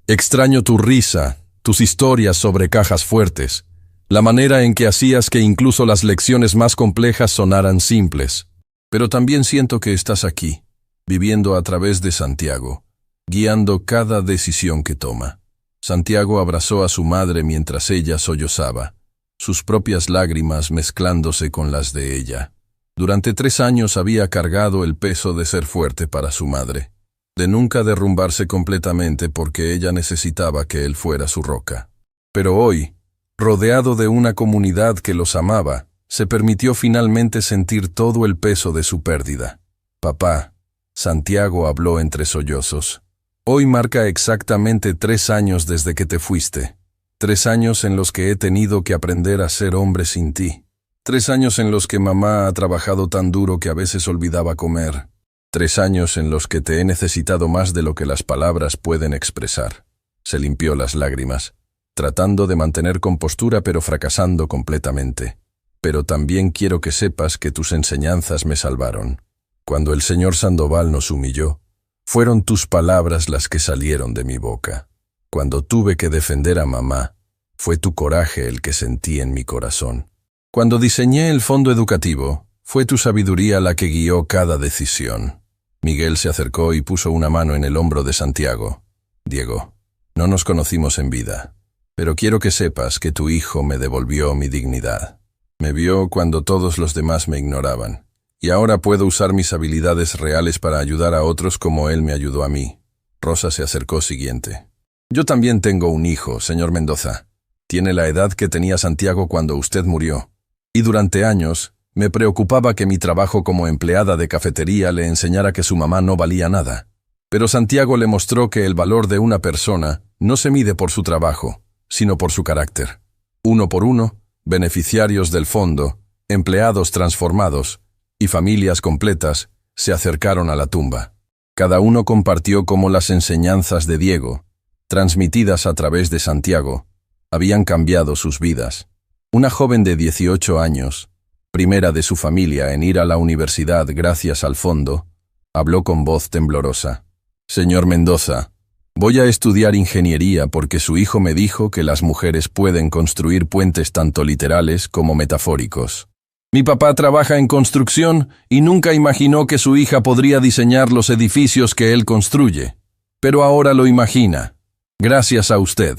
Extraño tu risa, tus historias sobre cajas fuertes, la manera en que hacías que incluso las lecciones más complejas sonaran simples. Pero también siento que estás aquí, viviendo a través de Santiago, guiando cada decisión que toma. Santiago abrazó a su madre mientras ella sollozaba, sus propias lágrimas mezclándose con las de ella. Durante 3 años había cargado el peso de ser fuerte para su madre, de nunca derrumbarse completamente porque ella necesitaba que él fuera su roca. Pero hoy, rodeado de una comunidad que los amaba, se permitió finalmente sentir todo el peso de su pérdida. Papá, Santiago habló entre sollozos. Hoy marca exactamente 3 años desde que te fuiste. 3 años en los que he tenido que aprender a ser hombre sin ti. 3 años en los que mamá ha trabajado tan duro que a veces olvidaba comer. 3 años en los que te he necesitado más de lo que las palabras pueden expresar. Se limpió las lágrimas, tratando de mantener compostura pero fracasando completamente. Pero también quiero que sepas que tus enseñanzas me salvaron. Cuando el señor Sandoval nos humilló, fueron tus palabras las que salieron de mi boca. Cuando tuve que defender a mamá, fue tu coraje el que sentí en mi corazón. Cuando diseñé el fondo educativo, fue tu sabiduría la que guió cada decisión. Miguel se acercó y puso una mano en el hombro de Santiago. Diego, no nos conocimos en vida, pero quiero que sepas que tu hijo me devolvió mi dignidad. Me vio cuando todos los demás me ignoraban, y ahora puedo usar mis habilidades reales para ayudar a otros como él me ayudó a mí. Rosa se acercó siguiente. Yo también tengo un hijo, señor Mendoza. Tiene la edad que tenía Santiago cuando usted murió. Y durante años, me preocupaba que mi trabajo como empleada de cafetería le enseñara que su mamá no valía nada. Pero Santiago le mostró que el valor de una persona no se mide por su trabajo, sino por su carácter. Uno por uno, beneficiarios del fondo, empleados transformados y familias completas se acercaron a la tumba. Cada uno compartió cómo las enseñanzas de Diego, transmitidas a través de Santiago, habían cambiado sus vidas. Una joven de 18 años, primera de su familia en ir a la universidad gracias al fondo, habló con voz temblorosa. Señor Mendoza, voy a estudiar ingeniería porque su hijo me dijo que las mujeres pueden construir puentes tanto literales como metafóricos. Mi papá trabaja en construcción y nunca imaginó que su hija podría diseñar los edificios que él construye. Pero ahora lo imagina. Gracias a usted.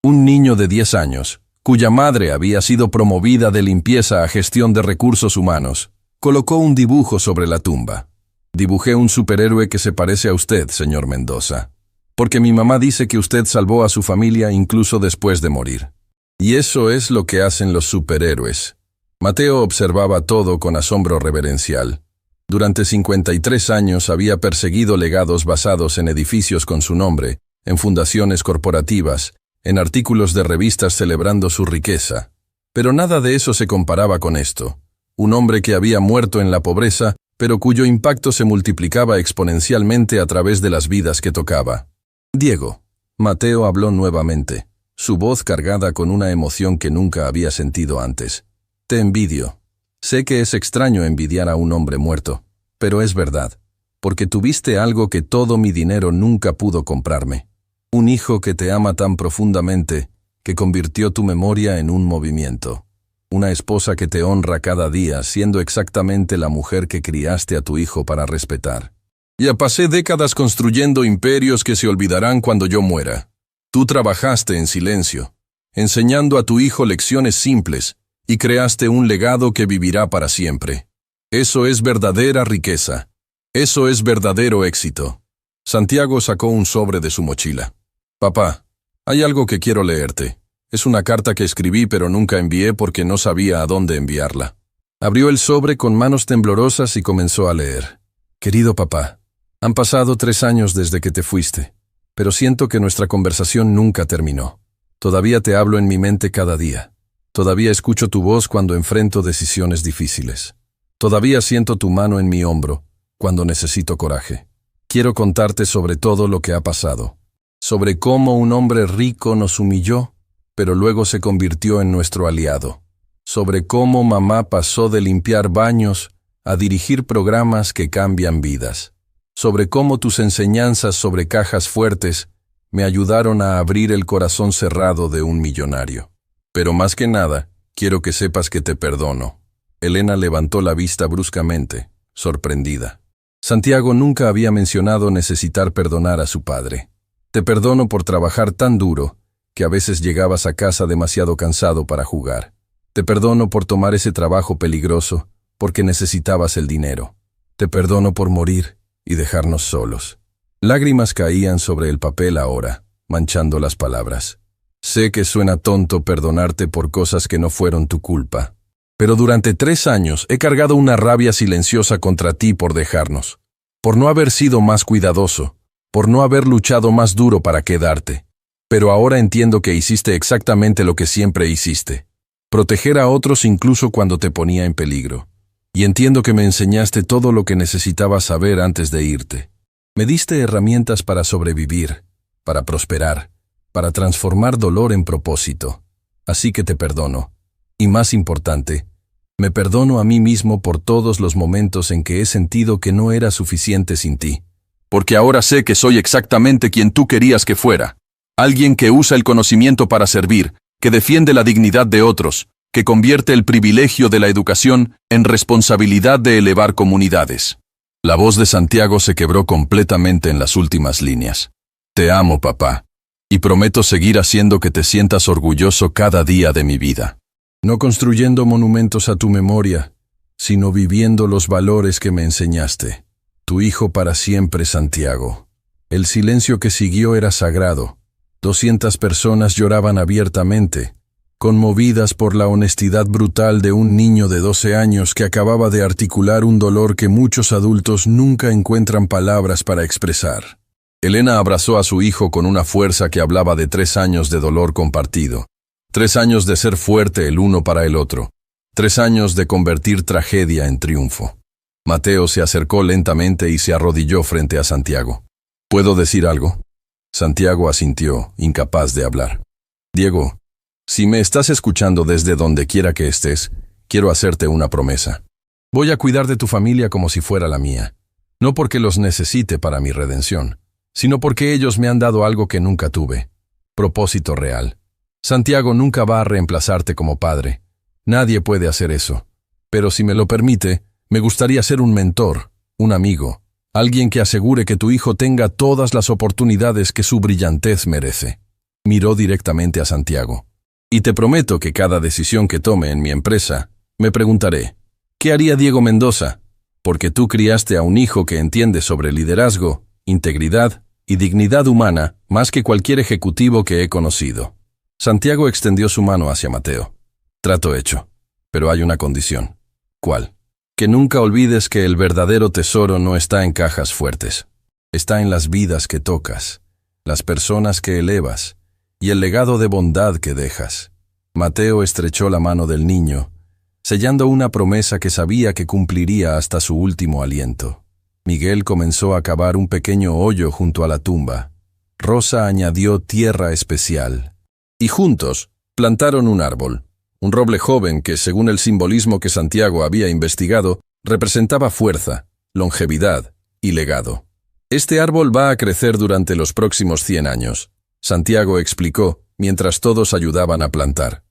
Un niño de 10 años, cuya madre había sido promovida de limpieza a gestión de recursos humanos, colocó un dibujo sobre la tumba. Dibujé un superhéroe que se parece a usted, señor Mendoza, porque mi mamá dice que usted salvó a su familia incluso después de morir. Y eso es lo que hacen los superhéroes. Mateo observaba todo con asombro reverencial. Durante 53 años había perseguido legados basados en edificios con su nombre, en fundaciones corporativas, en artículos de revistas celebrando su riqueza. Pero nada de eso se comparaba con esto. Un hombre que había muerto en la pobreza, pero cuyo impacto se multiplicaba exponencialmente a través de las vidas que tocaba. Diego. Mateo habló nuevamente, su voz cargada con una emoción que nunca había sentido antes. Te envidio. Sé que es extraño envidiar a un hombre muerto, pero es verdad, porque tuviste algo que todo mi dinero nunca pudo comprarme. Un hijo que te ama tan profundamente, que convirtió tu memoria en un movimiento. una esposa que te honra cada día, siendo exactamente la mujer que criaste a tu hijo para respetar. Ya pasé décadas construyendo imperios que se olvidarán cuando yo muera. Tú trabajaste en silencio, enseñando a tu hijo lecciones simples, y creaste un legado que vivirá para siempre. Eso es verdadera riqueza. Eso es verdadero éxito. Santiago sacó un sobre de su mochila. Papá, hay algo que quiero leerte. Es una carta que escribí pero nunca envié porque no sabía a dónde enviarla. Abrió el sobre con manos temblorosas y comenzó a leer. Querido papá, han pasado 3 años desde que te fuiste, pero siento que nuestra conversación nunca terminó. Todavía te hablo en mi mente cada día. Todavía escucho tu voz cuando enfrento decisiones difíciles. Todavía siento tu mano en mi hombro cuando necesito coraje. Quiero contarte sobre todo lo que ha pasado. Sobre cómo un hombre rico nos humilló, pero luego se convirtió en nuestro aliado. Sobre cómo mamá pasó de limpiar baños a dirigir programas que cambian vidas. Sobre cómo tus enseñanzas sobre cajas fuertes me ayudaron a abrir el corazón cerrado de un millonario. Pero más que nada, quiero que sepas que te perdono. Elena levantó la vista bruscamente, sorprendida. Santiago nunca había mencionado necesitar perdonar a su padre. Te perdono por trabajar tan duro que a veces llegabas a casa demasiado cansado para jugar. Te perdono por tomar ese trabajo peligroso porque necesitabas el dinero. Te perdono por morir y dejarnos solos. Lágrimas caían sobre el papel ahora, manchando las palabras. Sé que suena tonto perdonarte por cosas que no fueron tu culpa, pero durante 3 años he cargado una rabia silenciosa contra ti por dejarnos, por no haber sido más cuidadoso, por no haber luchado más duro para quedarte. Pero ahora entiendo que hiciste exactamente lo que siempre hiciste, proteger a otros incluso cuando te ponía en peligro. Y entiendo que me enseñaste todo lo que necesitaba saber antes de irte. Me diste herramientas para sobrevivir, para prosperar, para transformar dolor en propósito. Así que te perdono. Y más importante, me perdono a mí mismo por todos los momentos en que he sentido que no era suficiente sin ti. Porque ahora sé que soy exactamente quien tú querías que fuera. Alguien que usa el conocimiento para servir, que defiende la dignidad de otros, que convierte el privilegio de la educación en responsabilidad de elevar comunidades. La voz de Santiago se quebró completamente en las últimas líneas. Te amo, papá, y prometo seguir haciendo que te sientas orgulloso cada día de mi vida. No construyendo monumentos a tu memoria, sino viviendo los valores que me enseñaste. Tu hijo para siempre, Santiago. El silencio que siguió era sagrado. 200 personas lloraban abiertamente, conmovidas por la honestidad brutal de un niño de 12 años que acababa de articular un dolor que muchos adultos nunca encuentran palabras para expresar. Elena abrazó a su hijo con una fuerza que hablaba de 3 años de dolor compartido, 3 años de ser fuerte el uno para el otro, 3 años de convertir tragedia en triunfo. Mateo se acercó lentamente y se arrodilló frente a Santiago. ¿Puedo decir algo? Santiago asintió, incapaz de hablar. Diego, si me estás escuchando desde donde quiera que estés, quiero hacerte una promesa. Voy a cuidar de tu familia como si fuera la mía, no porque los necesite para mi redención, sino porque ellos me han dado algo que nunca tuve. Propósito real. Santiago nunca va a reemplazarte como padre. Nadie puede hacer eso. Pero si me lo permite, me gustaría ser un mentor, un amigo, alguien que asegure que tu hijo tenga todas las oportunidades que su brillantez merece. Miró directamente a Santiago. Y te prometo que cada decisión que tome en mi empresa, me preguntaré, ¿qué haría Diego Mendoza? Porque tú criaste a un hijo que entiende sobre liderazgo, integridad y dignidad humana más que cualquier ejecutivo que he conocido. Santiago extendió su mano hacia Mateo. Trato hecho, pero hay una condición. ¿Cuál? Que nunca olvides que el verdadero tesoro no está en cajas fuertes. Está en las vidas que tocas, las personas que elevas y el legado de bondad que dejas. Mateo estrechó la mano del niño, sellando una promesa que sabía que cumpliría hasta su último aliento. Miguel comenzó a cavar un pequeño hoyo junto a la tumba. Rosa añadió tierra especial. Y juntos plantaron un árbol, un roble joven que, según el simbolismo que Santiago había investigado, representaba fuerza, longevidad y legado. Este árbol va a crecer durante los próximos 100 años, Santiago explicó, mientras todos ayudaban a plantar.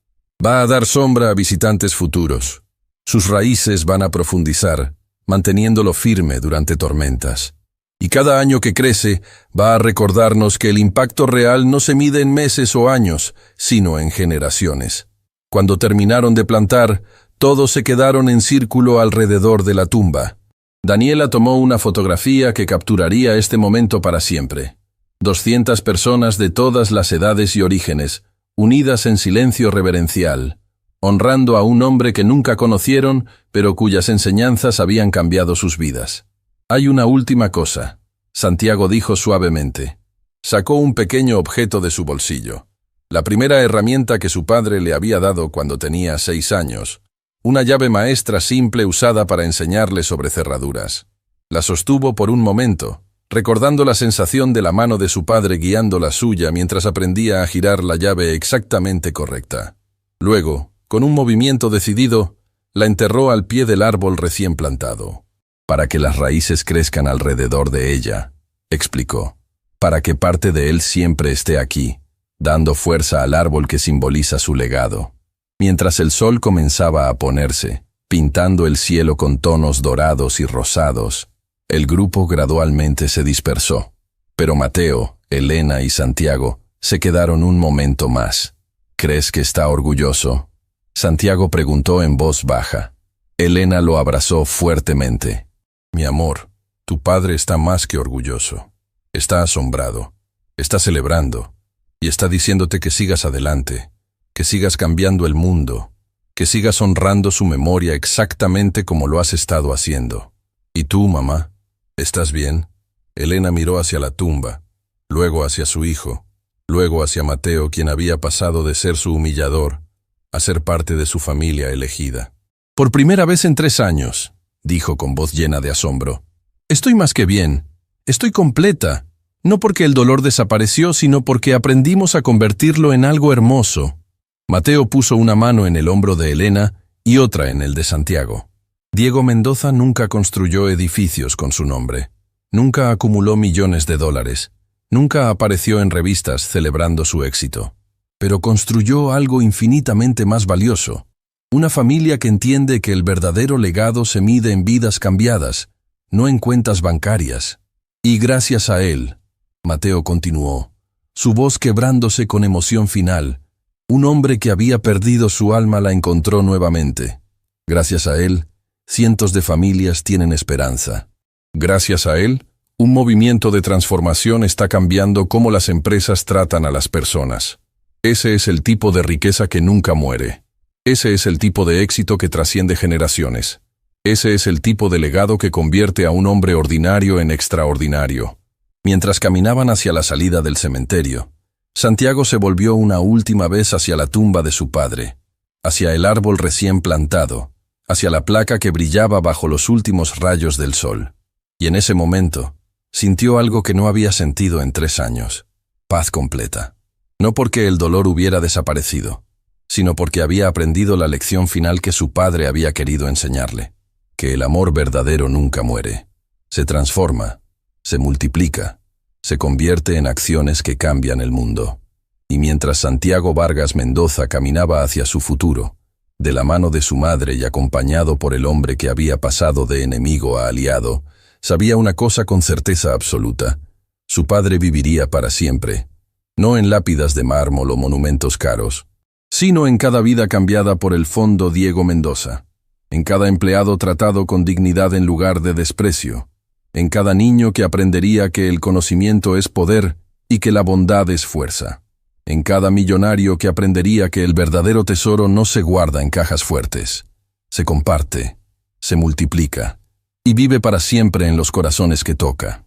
Va a dar sombra a visitantes futuros. Sus raíces van a profundizar, manteniéndolo firme durante tormentas. Y cada año que crece va a recordarnos que el impacto real no se mide en meses o años, sino en generaciones. Cuando terminaron de plantar, todos se quedaron en círculo alrededor de la tumba. Daniela tomó una fotografía que capturaría este momento para siempre. 200 personas de todas las edades y orígenes, unidas en silencio reverencial, honrando a un hombre que nunca conocieron, pero cuyas enseñanzas habían cambiado sus vidas. «Hay una última cosa», Santiago dijo suavemente. Sacó un pequeño objeto de su bolsillo. La primera herramienta que su padre le había dado cuando tenía 6 años. Una llave maestra simple usada para enseñarle sobre cerraduras. La sostuvo por un momento, recordando la sensación de la mano de su padre guiando la suya mientras aprendía a girar la llave exactamente correcta. Luego, con un movimiento decidido, la enterró al pie del árbol recién plantado. «Para que las raíces crezcan alrededor de ella», explicó. «Para que parte de él siempre esté aquí, dando fuerza al árbol que simboliza su legado». Mientras el sol comenzaba a ponerse, pintando el cielo con tonos dorados y rosados, el grupo gradualmente se dispersó. Pero Mateo, Elena y Santiago se quedaron un momento más. «¿Crees que está orgulloso?», Santiago preguntó en voz baja. Elena lo abrazó fuertemente. «Mi amor, tu padre está más que orgulloso. Está asombrado, está celebrando, y está diciéndote que sigas adelante, que sigas cambiando el mundo, que sigas honrando su memoria exactamente como lo has estado haciendo. ¿Y tú, mamá? ¿Estás bien?». Elena miró hacia la tumba, luego hacia su hijo, luego hacia Mateo, quien había pasado de ser su humillador a ser parte de su familia elegida. «Por primera vez en 3 años», dijo con voz llena de asombro. «Estoy más que bien, estoy completa, no porque el dolor desapareció, sino porque aprendimos a convertirlo en algo hermoso». Mateo puso una mano en el hombro de Elena y otra en el de Santiago. Diego Mendoza nunca construyó edificios con su nombre, nunca acumuló millones de dólares, nunca apareció en revistas celebrando su éxito, pero construyó algo infinitamente más valioso, una familia que entiende que el verdadero legado se mide en vidas cambiadas, no en cuentas bancarias. Y gracias a él, Mateo continuó, su voz quebrándose con emoción final, un hombre que había perdido su alma la encontró nuevamente. Gracias a él, cientos de familias tienen esperanza. Gracias a él, un movimiento de transformación está cambiando cómo las empresas tratan a las personas. Ese es el tipo de riqueza que nunca muere. Ese es el tipo de éxito que trasciende generaciones. Ese es el tipo de legado que convierte a un hombre ordinario en extraordinario. Mientras caminaban hacia la salida del cementerio, Santiago se volvió una última vez hacia la tumba de su padre, hacia el árbol recién plantado, hacia la placa que brillaba bajo los últimos rayos del sol. Y en ese momento, sintió algo que no había sentido en 3 años. Paz completa. No porque el dolor hubiera desaparecido, sino porque había aprendido la lección final que su padre había querido enseñarle, que el amor verdadero nunca muere. Se transforma, se multiplica, se convierte en acciones que cambian el mundo. Y mientras Santiago Vargas Mendoza caminaba hacia su futuro, de la mano de su madre y acompañado por el hombre que había pasado de enemigo a aliado, sabía una cosa con certeza absoluta: su padre viviría para siempre, no en lápidas de mármol o monumentos caros, sino en cada vida cambiada por el Fondo Diego Mendoza, en cada empleado tratado con dignidad en lugar de desprecio, en cada niño que aprendería que el conocimiento es poder y que la bondad es fuerza, en cada millonario que aprendería que el verdadero tesoro no se guarda en cajas fuertes, se comparte, se multiplica y vive para siempre en los corazones que toca.